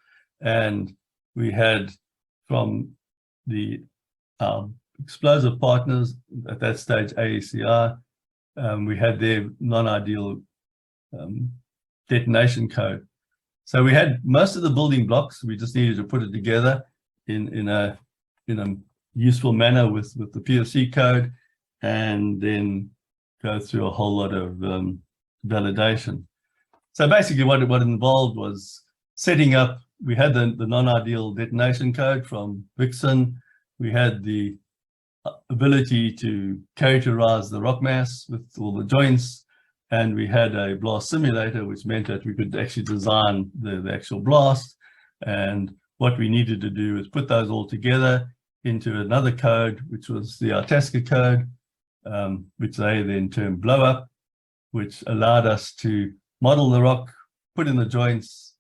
And we had, from the explosive partners at that stage, AECR, we had their non-ideal detonation code. So we had most of the building blocks. We just needed to put it together in a useful manner with the PFC code, and then go through a whole lot of validation. So basically what it involved was setting up, we had the non-ideal detonation code from Vixen. We had the ability to characterize the rock mass with all the joints, and we had a blast simulator, which meant that we could actually design the actual blast. And what we needed to do is put those all together into another code, which was the Itasca code, which they then termed blow up, which allowed us to model the rock, put in the joints,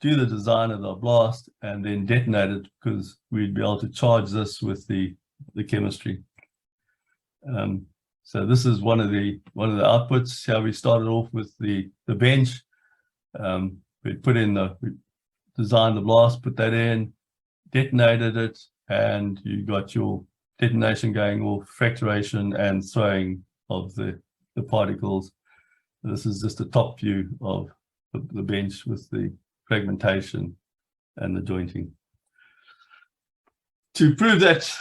do the design of the blast, and then detonate it, because we'd be able to charge this with the chemistry. So this is one of the outputs. How we started off with the bench. We designed the blast, put that in, detonated it, and you got your detonation going off, fracturation and throwing of the particles. This is just a top view of the bench with the fragmentation and the jointing. To prove that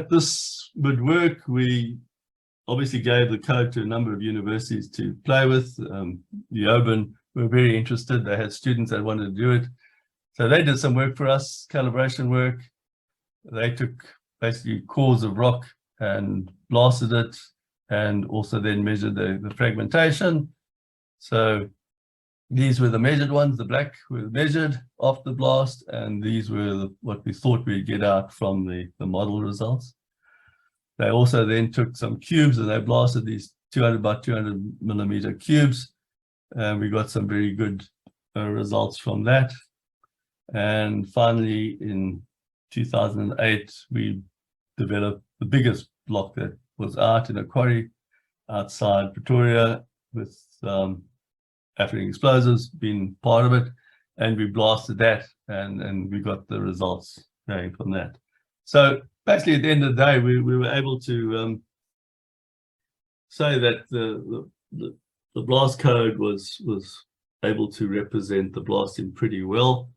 this would work, we obviously gave the code to a number of universities to play with. The Oban were very interested. They had students that wanted to do it. So they did some work for us, calibration work. they took basically cores of rock and blasted it, and also then measured the fragmentation. So these were the measured ones. The black were measured after the blast, and these were what we thought we'd get out from the model results. They also then took some cubes and they blasted these 200 by 200 millimeter cubes, and we got some very good results from that. And finally, in 2008, we developed the biggest block that was out in a quarry outside Pretoria, with African explosives being part of it, and we blasted that, and we got the results going from that. So basically, at the end of the day, we were able to say that the blast code was able to represent the blasting pretty well.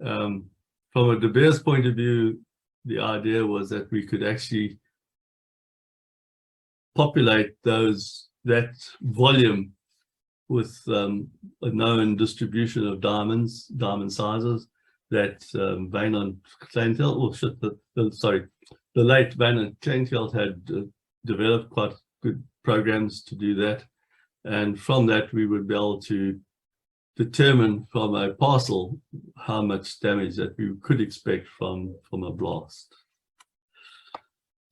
From a De Beers point of view, the idea was that we could actually populate that volume with a known distribution of diamond sizes that Vane and Kleinveld, the late Vane and Kleinveld had developed quite good programs to do that. And from that, we would be able to determine from a parcel how much damage that we could expect from a blast.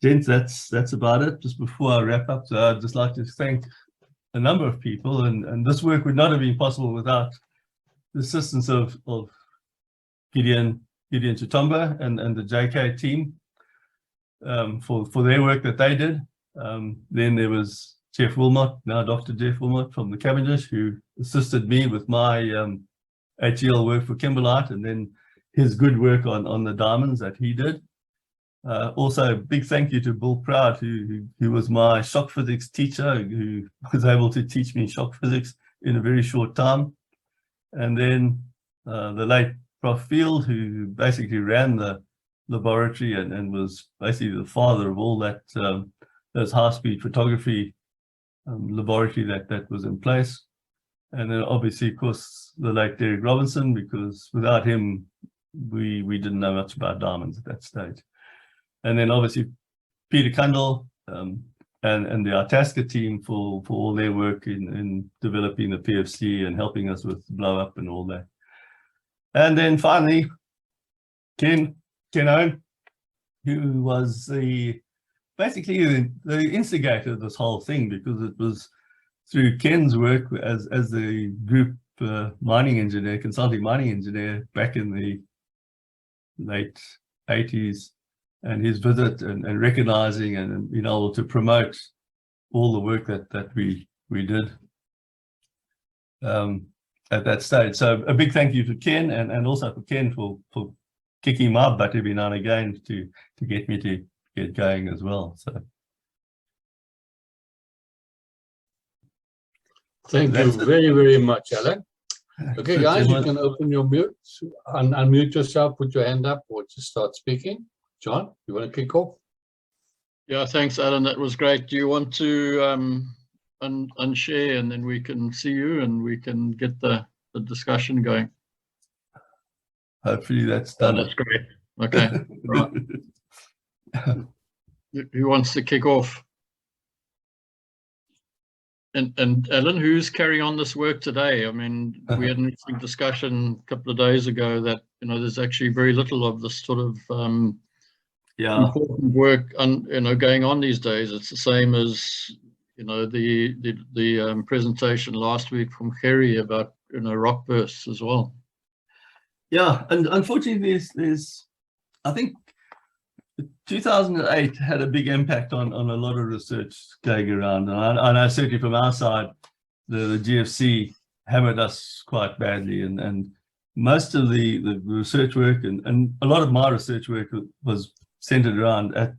Gents, that's about it. Just before I wrap up, I'd just like to thank a number of people, and this work would not have been possible without the assistance of Gideon Chitomba and the JK team for their work that they did. Then there was Jeff Wilmot, now Dr. Jeff Wilmot from the Cavendish, who assisted me with my HEL work for kimberlite, and then his good work on the diamonds that he did. Also, a big thank you to Bill Proud, who was my shock physics teacher, who was able to teach me shock physics in a very short time. And then the late Prof. Field, who basically ran the laboratory and was basically the father of all that those high-speed photography laboratory that was in place. And then obviously, of course, the late Derek Robinson, because without him, we didn't know much about diamonds at that stage. And then obviously Peter Kundal and the Itasca team for all their work in developing the PFC and helping us with blow up and all that. And then finally, Ken Owen, who was basically the instigator of this whole thing, because it was through Ken's work as the group mining engineer, consulting mining engineer back in the late 80s, and his visit and recognizing and being able to promote all the work that we did at that stage. So a big thank you to Ken, and also for Ken for kicking my butt every now and again to get me to get going as well. So thank you very, very much, Alan. Okay, guys, you can open your mute, unmute yourself, put your hand up, or just start speaking. John, you want to kick off? Yeah, thanks, Alan. That was great. Do you want to unshare, and then we can see you and we can get the discussion going? Hopefully that's done. That's great. Okay. Right. Who wants to kick off? And Alan, who's carrying on this work today? I mean, we had an interesting discussion a couple of days ago that, there's actually very little of this sort of important work going on these days. It's the same as the presentation last week from Harry about rock bursts as well. Yeah, and unfortunately, there's I think 2008 had a big impact on a lot of research going around, and I know certainly from our side, the GFC hammered us quite badly, and most of the research work and a lot of my research work was centered around at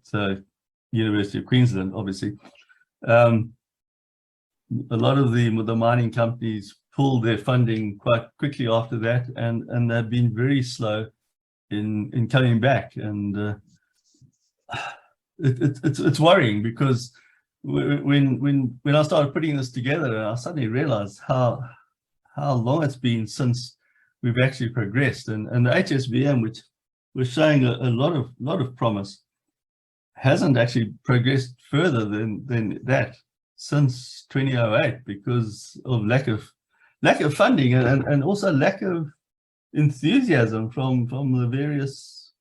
University of Queensland, obviously. A lot of the mining companies pulled their funding quite quickly after that, and they've been very slow in coming back, and it's worrying, because when I started putting this together, I suddenly realized how long it's been since we've actually progressed, and the HSVM, which was showing a lot of promise, hasn't actually progressed further than that since 2008 because of lack of funding and also lack of enthusiasm from the various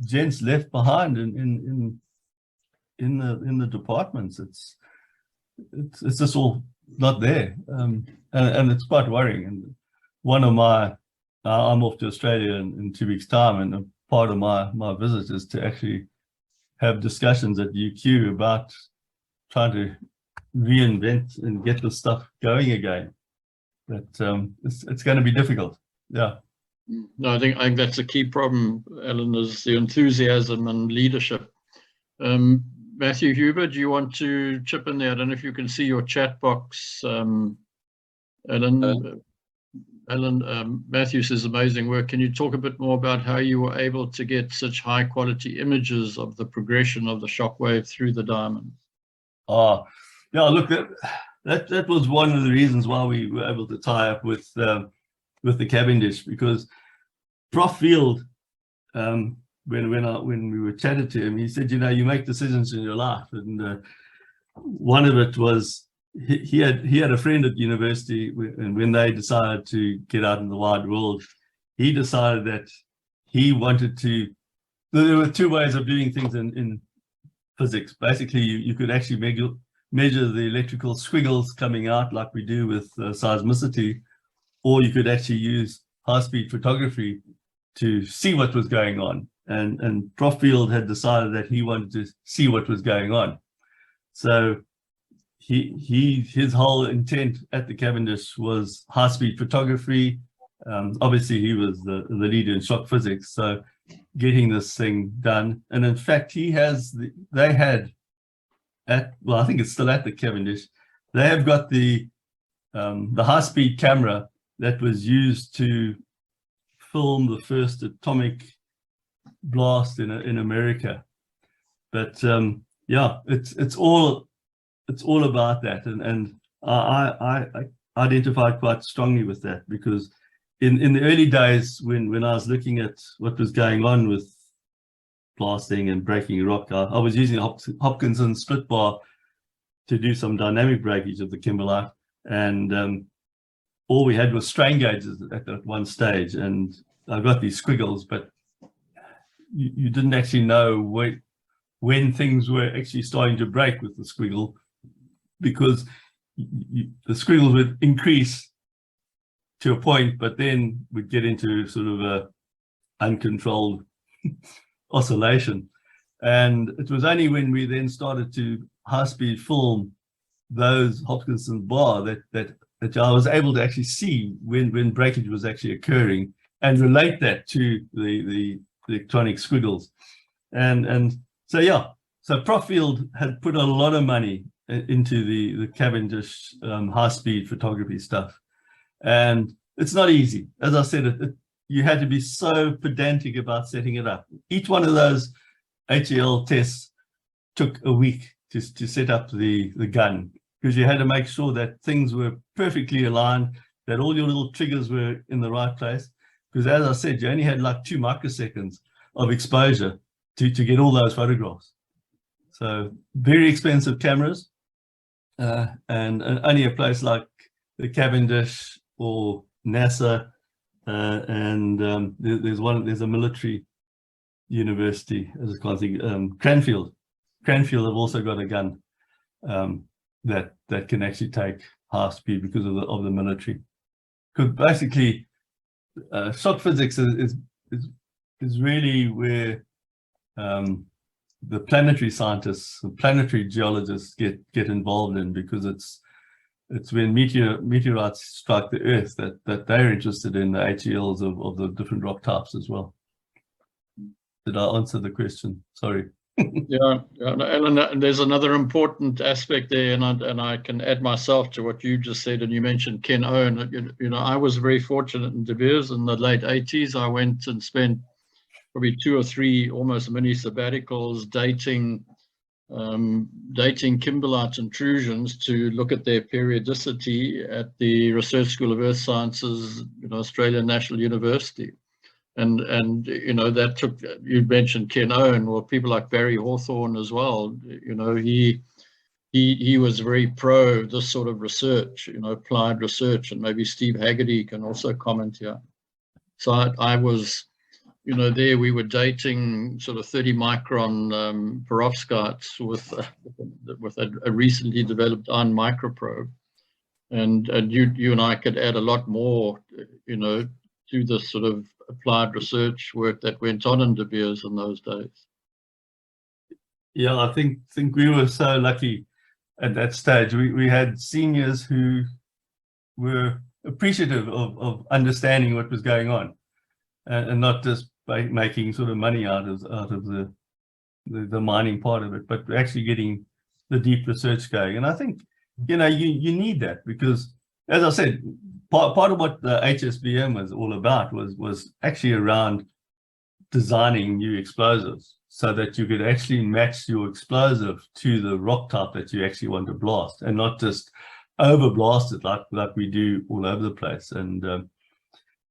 gents left behind in the departments. It's just all not there, and it's quite worrying. And one of my I'm off to Australia in 2 weeks' time, and a part of my visit is to actually have discussions at UQ about trying to reinvent and get the stuff going again. But it's going to be difficult. Yeah. No, I think that's a key problem, Alan, is the enthusiasm and leadership. Matthew Huber, do you want to chip in there? I don't know if you can see your chat box, Alan. Matthew says amazing work. Can you talk a bit more about how you were able to get such high quality images of the progression of the shockwave through the diamond? Oh, yeah, look, that was one of the reasons why we were able to tie up with the Cavendish, because Prof Field, when we were chatted to him, he said, you know, you make decisions in your life, and one of it was he had a friend at university, and when they decided to get out in the wide world, he decided that he wanted to. There were two ways of doing things in physics. Basically, you could actually measure the electrical squiggles coming out like we do with seismicity, or you could actually use high-speed photography to see what was going on. And Prof Field had decided that he wanted to see what was going on. So his whole intent at the Cavendish was high-speed photography. Obviously, he was the leader in shock physics, so getting this thing done. And in fact, I think it's still at the Cavendish, they have got the high-speed camera that was used to film the first atomic blast in America. But yeah, it's all about that, and I identified quite strongly with that, because in the early days when I was looking at what was going on with blasting and breaking rock, I was using Hopkinson split bar to do some dynamic breakage of the kimberlite, and all we had was strain gauges at that one stage, and I got these squiggles, but you didn't actually know when things were actually starting to break with the squiggle, because the squiggles would increase to a point, but then we'd get into sort of a uncontrolled oscillation. And it was only when we then started to high-speed film those Hopkinson bar that I was able to actually see when breakage was actually occurring and relate that to the electronic squiggles. And so, yeah, so Prof Field had put a lot of money into the Cavendish high-speed photography stuff. And it's not easy. As I said, you had to be so pedantic about setting it up. Each one of those HEL tests took a week to set up the gun, because you had to make sure that things were perfectly aligned, that all your little triggers were in the right place. Because as I said, you only had like 2 microseconds of exposure to get all those photographs. So very expensive cameras, and only a place like the Cavendish or NASA, and there's a military university, as I can't think, Cranfield have also got a gun that can actually take high speed because of the military. Because basically, shock physics is really where the planetary scientists, the planetary geologists get involved in, because it's when meteorites strike the Earth that they're interested in the HELs of the different rock types as well. Did I answer the question? Sorry. Yeah, Alan, there's another important aspect there, and I can add myself to what you just said. And you mentioned Ken Owen. You know, I was very fortunate in De Beers in the late 80s. I went and spent probably 2 or 3 almost mini sabbaticals dating kimberlite intrusions to look at their periodicity at the Research School of Earth Sciences, Australian National University. And you know, that took, you mentioned Ken Owen, or people like Barry Hawthorne as well. You know, he was very pro this sort of research, you know, applied research, and maybe Steve Haggerty can also comment here. So I was, you know, there we were dating sort of 30 micron perovskites with a recently developed iron microprobe, and you and I could add a lot more, you know, to the sort of applied research work that went on in De Beers in those days. Yeah, I think we were so lucky at that stage. We had seniors who were appreciative of understanding what was going on, and not just by making sort of money out of the mining part of it, but actually getting the deep research going. And I think, you know, you need that, because, as I said, part of what the HSBM was all about was actually around designing new explosives, so that you could actually match your explosive to the rock type that you actually want to blast, and not just overblast it like we do all over the place. And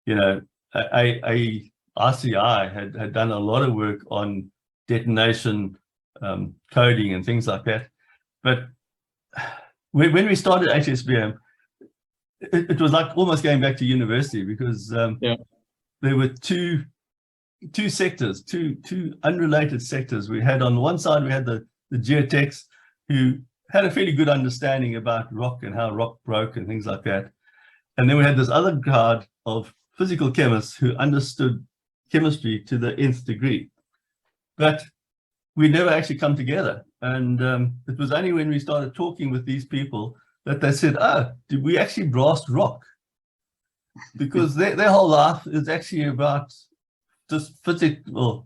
you know, ICI had done a lot of work on detonation coding and things like that. But when we started HSBM, it was like almost going back to university, because there were two sectors, two unrelated sectors. We had, on the one side, we had the geotechs, who had a fairly good understanding about rock and how rock broke and things like that. And then we had this other guard of physical chemists who understood chemistry to the nth degree. But we never actually come together. And it was only when we started talking with these people that they said, oh, did we actually blast rock? Because their whole life is actually about just physical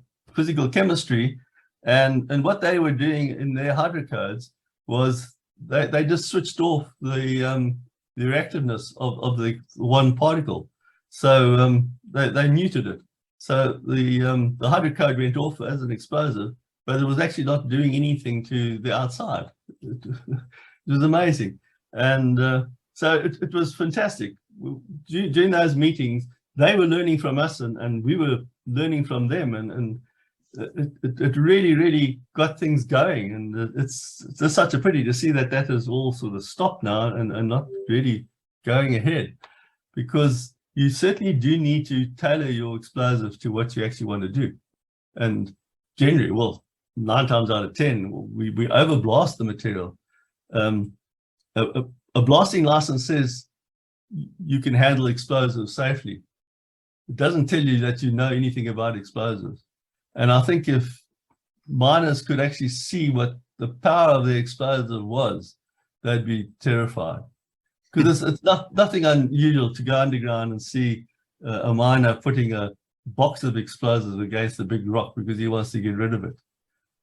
chemistry, and what they were doing in their hydrocodes was they just switched off the reactiveness of the one particle. So they neutered it. So the hydrocode went off as an explosive, but it was actually not doing anything to the outside. It was amazing. And so it was fantastic. During those meetings, they were learning from us, and we were learning from them, and it really got things going. And it's just such a pity to see that has all sort of stopped now and not really going ahead, because you certainly do need to tailor your explosives to what you actually want to do. And generally, well, 9 times out of 10, we overblast the material. A blasting license says you can handle explosives safely. It doesn't tell you that you know anything about explosives. And I think if miners could actually see what the power of the explosive was, they'd be terrified. Because it's nothing unusual to go underground and see a miner putting a box of explosives against a big rock because he wants to get rid of it,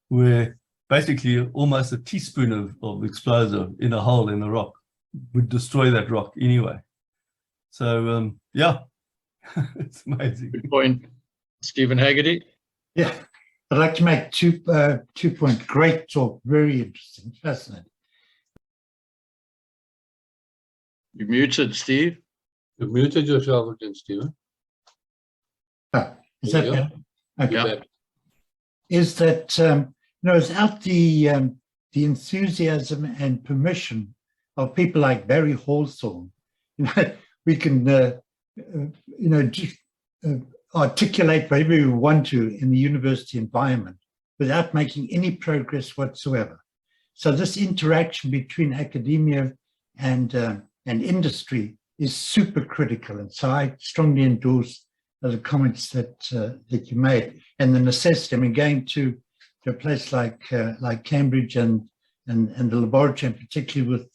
where basically almost a teaspoon of explosive in a hole in the rock would destroy that rock anyway. So yeah, it's amazing. Good point. Stephen Haggerty? Yeah, I'd like to make two points. Great talk, very interesting, fascinating. You muted, Steve. You muted yourself again, Stephen. Oh, is that better? Okay. Yeah. Is that without the enthusiasm and permission of people like Barry Hawthorne, we can articulate whatever we want to in the university environment without making any progress whatsoever. So this interaction between academia and industry is super critical. And so I strongly endorse the comments that you made, and the necessity. I mean, going to a place like Cambridge and the laboratory, and particularly with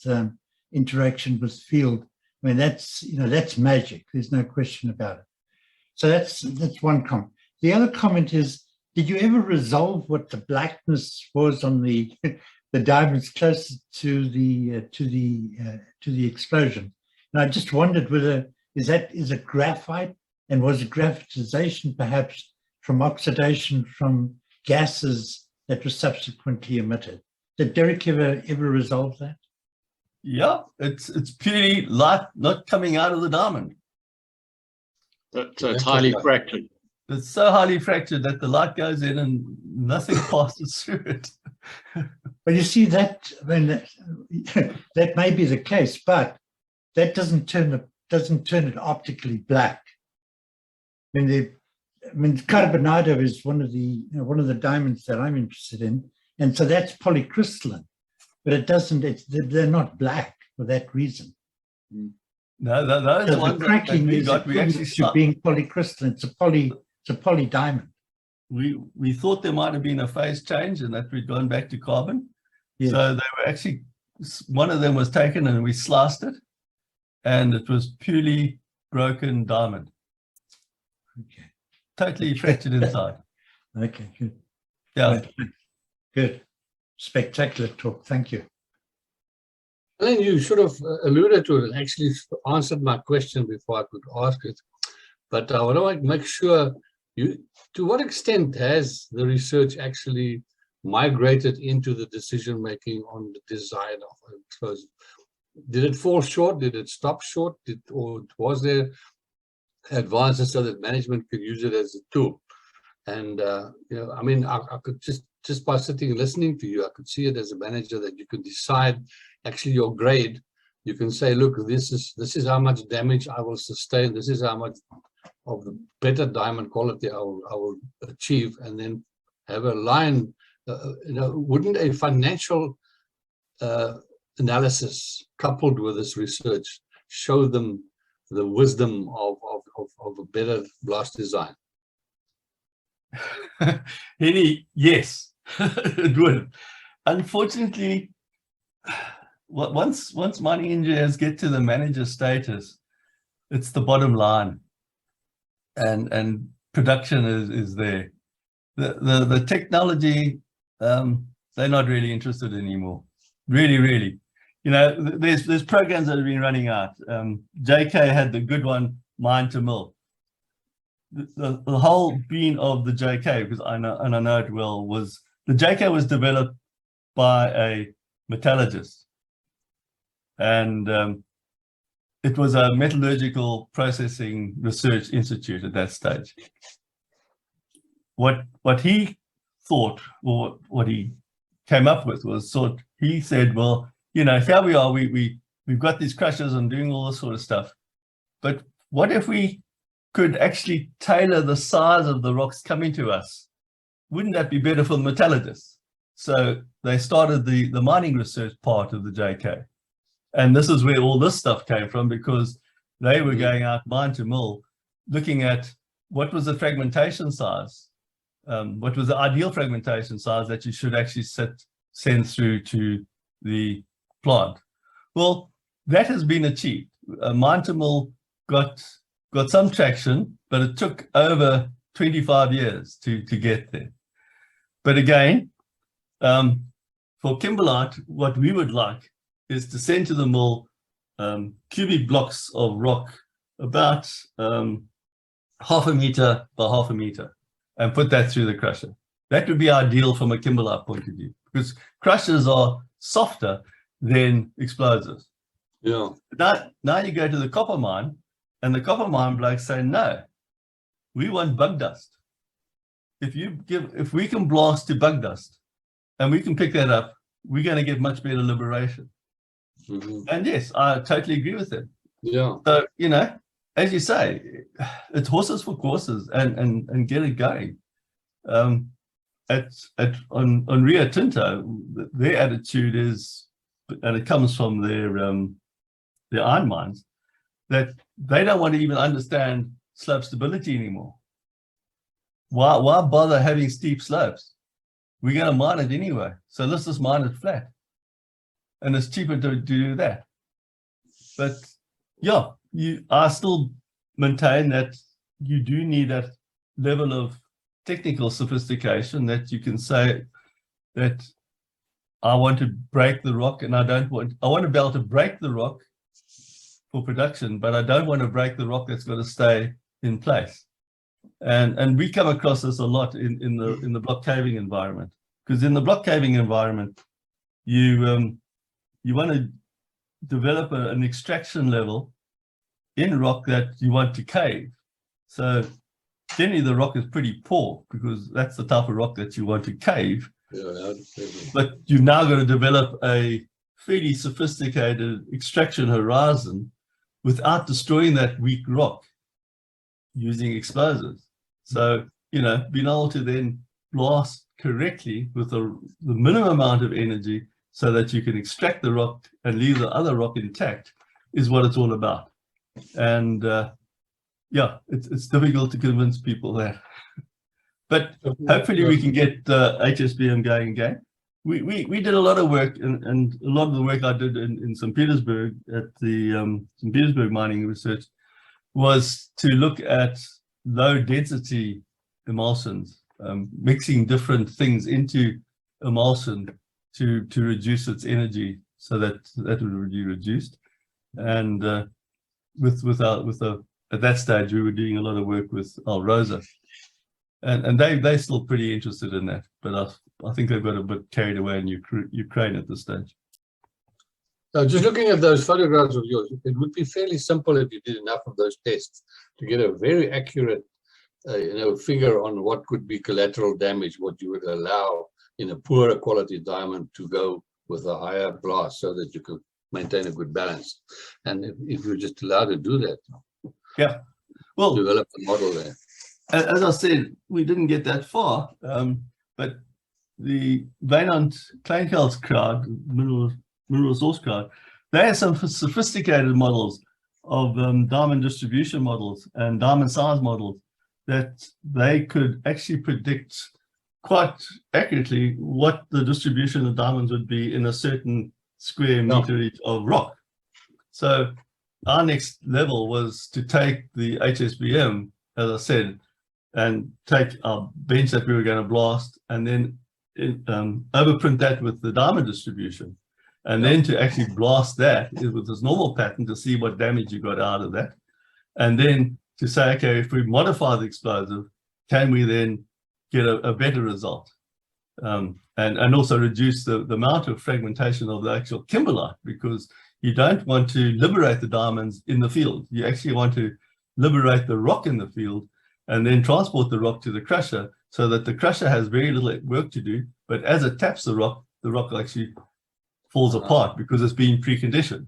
interaction with field. I mean, that's magic. There's no question about it. So that's one comment. The other comment is, did you ever resolve what the blackness was on the diamonds closest to the explosion? And I just wondered whether is it graphite, and was it graphitization perhaps from oxidation from gases that were subsequently emitted? Did Derek ever resolve that? Yeah, it's purely light not coming out of the diamond. So it's highly fractured. It's so highly fractured that the light goes in and nothing passes through it. Well, you see that, I mean, that may be the case, but that doesn't turn it optically black. I mean, carbonado is one of the diamonds that I'm interested in, and so that's polycrystalline, but it doesn't. They're not black for that reason. No, those So ones the cracking that we is got, we actually to being polycrystalline. It's a poly diamond. we thought there might have been a phase change and that we'd gone back to carbon. Yes. So they were actually, one of them was taken and we sliced it, and it was purely broken diamond, Okay. totally fractured inside. Okay. Good. Yeah. Right. Good. Spectacular talk. Thank you. Alan, you sort of alluded to it and actually answered my question before I could ask it. But I want to make sure, to what extent has the research actually migrated into the decision-making on the design of an explosive? Did it fall short? Did it stop short? Or was there advances so that management could use it as a tool? And, I mean, I could just by sitting and listening to you, I could see it as a manager that you could decide actually your grade. You can say, look, this is how much damage I will sustain. This is how much of the better diamond quality I will achieve, and then have a line. Wouldn't a financial analysis coupled with this research show them the wisdom of a better blast design? Yes, it would. Unfortunately, once mining engineers get to the manager status, it's the bottom line, and production is there. The technology, they're not really interested anymore. Really. There's programs that have been running out. JK had the good one, mine to mill. The whole being of the JK, because I know it well, was the JK was developed by a metallurgist, and it was a metallurgical processing research institute at that stage. What he thought, or what he came up with, was he said, well, here we are, we've got these crushers and doing all this sort of stuff, but what if we could actually tailor the size of the rocks coming to us? Wouldn't that be better for the metallurgists? So they started the mining research part of the JK. And this is where all this stuff came from, because they were going out mine to mill, looking at what was the fragmentation size, what was the ideal fragmentation size that you should actually send through to the plant. Well, that has been achieved. Mine to mill got some traction, but it took over 25 years to get there. But again, for kimberlite, what we would like is to send to the mill cubic blocks of rock about 0.5 meter by 0.5 meter, and put that through the crusher. That would be ideal from a kimberlite point of view, because crushers are softer than explosives. Yeah. Now you go to the copper mine, and the copper mine blokes say, no, we want bug dust. If we can blast to bug dust and we can pick that up, we're going to get much better liberation. And yes, I totally agree with it. Yeah. So, as you say, it's horses for courses, and get it going. On Rio Tinto, their attitude is, and it comes from their iron mines, that they don't want to even understand slope stability anymore. Why bother having steep slopes? We're going to mine it anyway, so let's just mine it flat. And it's cheaper to do that. But yeah, I still maintain that you do need that level of technical sophistication, that you can say that I want to break the rock, and I want to be able to break the rock for production, but I don't want to break the rock that's going to stay in place. And we come across this a lot in the block caving environment, because in the block caving environment, you want to develop an extraction level in rock that you want to cave. So generally the rock is pretty poor because that's the type of rock that you want to cave. Yeah, But you've now got to develop a fairly sophisticated extraction horizon without destroying that weak rock using explosives. So, you know, being able to then blast correctly with the minimum amount of energy so that you can extract the rock and leave the other rock intact is what it's all about. And yeah, it's difficult to convince people that. But hopefully we can get HSBM going again. We did a lot of work, and a lot of the work I did in St. Petersburg at the St. Petersburg Mining Research was to look at low density emulsions, mixing different things into emulsion to reduce its energy so that would be reduced. And at that stage we were doing a lot of work with Alrosa. And they're still pretty interested in that, but I think they've got a bit carried away in Ukraine at this stage. Now, just looking at those photographs of yours, it would be fairly simple if you did enough of those tests to get a very accurate, figure on what could be collateral damage, what you would allow in a poorer quality diamond to go with a higher blast, so that you could maintain a good balance. And if you're just allowed to do that, yeah, well, develop a model there. As I said, we didn't get that far, but the Wynand Kleingeld's crowd, mineral resource crowd, they have some sophisticated models of diamond distribution models and diamond size models that they could actually predict quite accurately what the distribution of diamonds would be in a certain square meter of rock. So our next level was to take the HSBM, as I said, and take our bench that we were going to blast and then overprint that with the diamond distribution, and then to actually blast that with this normal pattern to see what damage you got out of that, and then to say, okay, if we modify the explosive, can we then get a better result, and also reduce the amount of fragmentation of the actual kimberlite, because you don't want to liberate the diamonds in the field. You actually want to liberate the rock in the field and then transport the rock to the crusher, so that the crusher has very little work to do, but as it taps the rock actually falls apart because it's been preconditioned.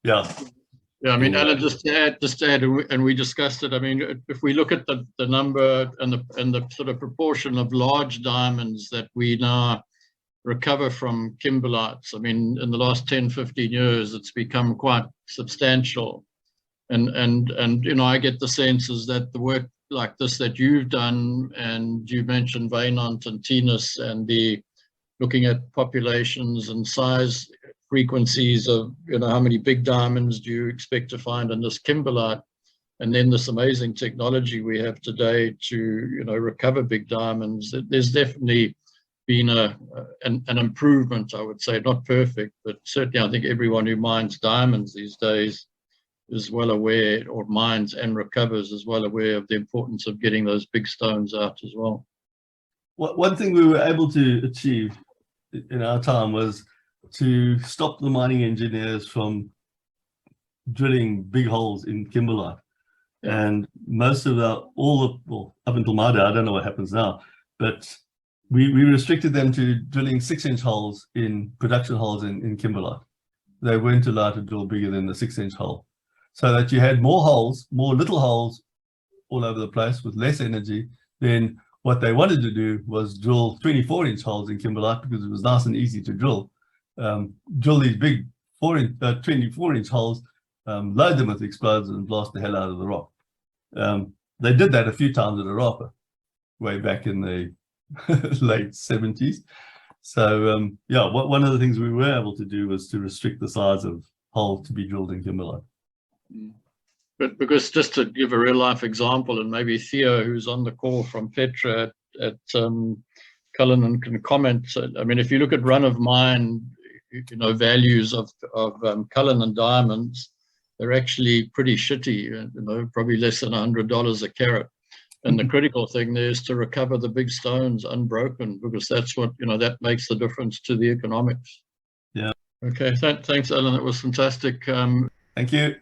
Yeah. Yeah, I mean, Alan, just to add, and we discussed it. I mean, if we look at the number and the sort of proportion of large diamonds that we now recover from kimberlites, I mean, in the last 10, 15 years, it's become quite substantial. And I get the sense is that the work like this that you've done, and you mentioned Wynand and Tinus, and the looking at populations and size frequencies of, how many big diamonds do you expect to find in this kimberlite, and then this amazing technology we have today to, recover big diamonds. There's definitely been an improvement, I would say, not perfect, but certainly I think everyone who mines diamonds these days is well aware, or mines and recovers, is well aware of the importance of getting those big stones out as well. One thing we were able to achieve in our time was to stop the mining engineers from drilling big holes in kimberlite. Yeah. And most of up until my day, I don't know what happens now, but we restricted them to drilling 6-inch holes in production holes in kimberlite. They weren't allowed to drill bigger than the 6-inch hole, so that you had more holes, more little holes all over the place with less energy. Then what they wanted to do was drill 24-inch holes in kimberlite because it was nice and easy to drill. Drill these big 24-inch holes, load them with explosives and blast the hell out of the rock. They did that a few times at Arapa, way back in the late 70s. So yeah, one of the things we were able to do was to restrict the size of hole to be drilled in kimberlite. But because, just to give a real life example, and maybe Theo, who's on the call from Petra at Cullinan, can comment. I mean, if you look at run of mine, values of Cullinan diamonds, they're actually pretty shitty. Probably less than $100 a carat. And the critical thing there is to recover the big stones unbroken, because that's what that makes the difference to the economics. Yeah. Okay. Thanks, Alan. That was fantastic. Thank you.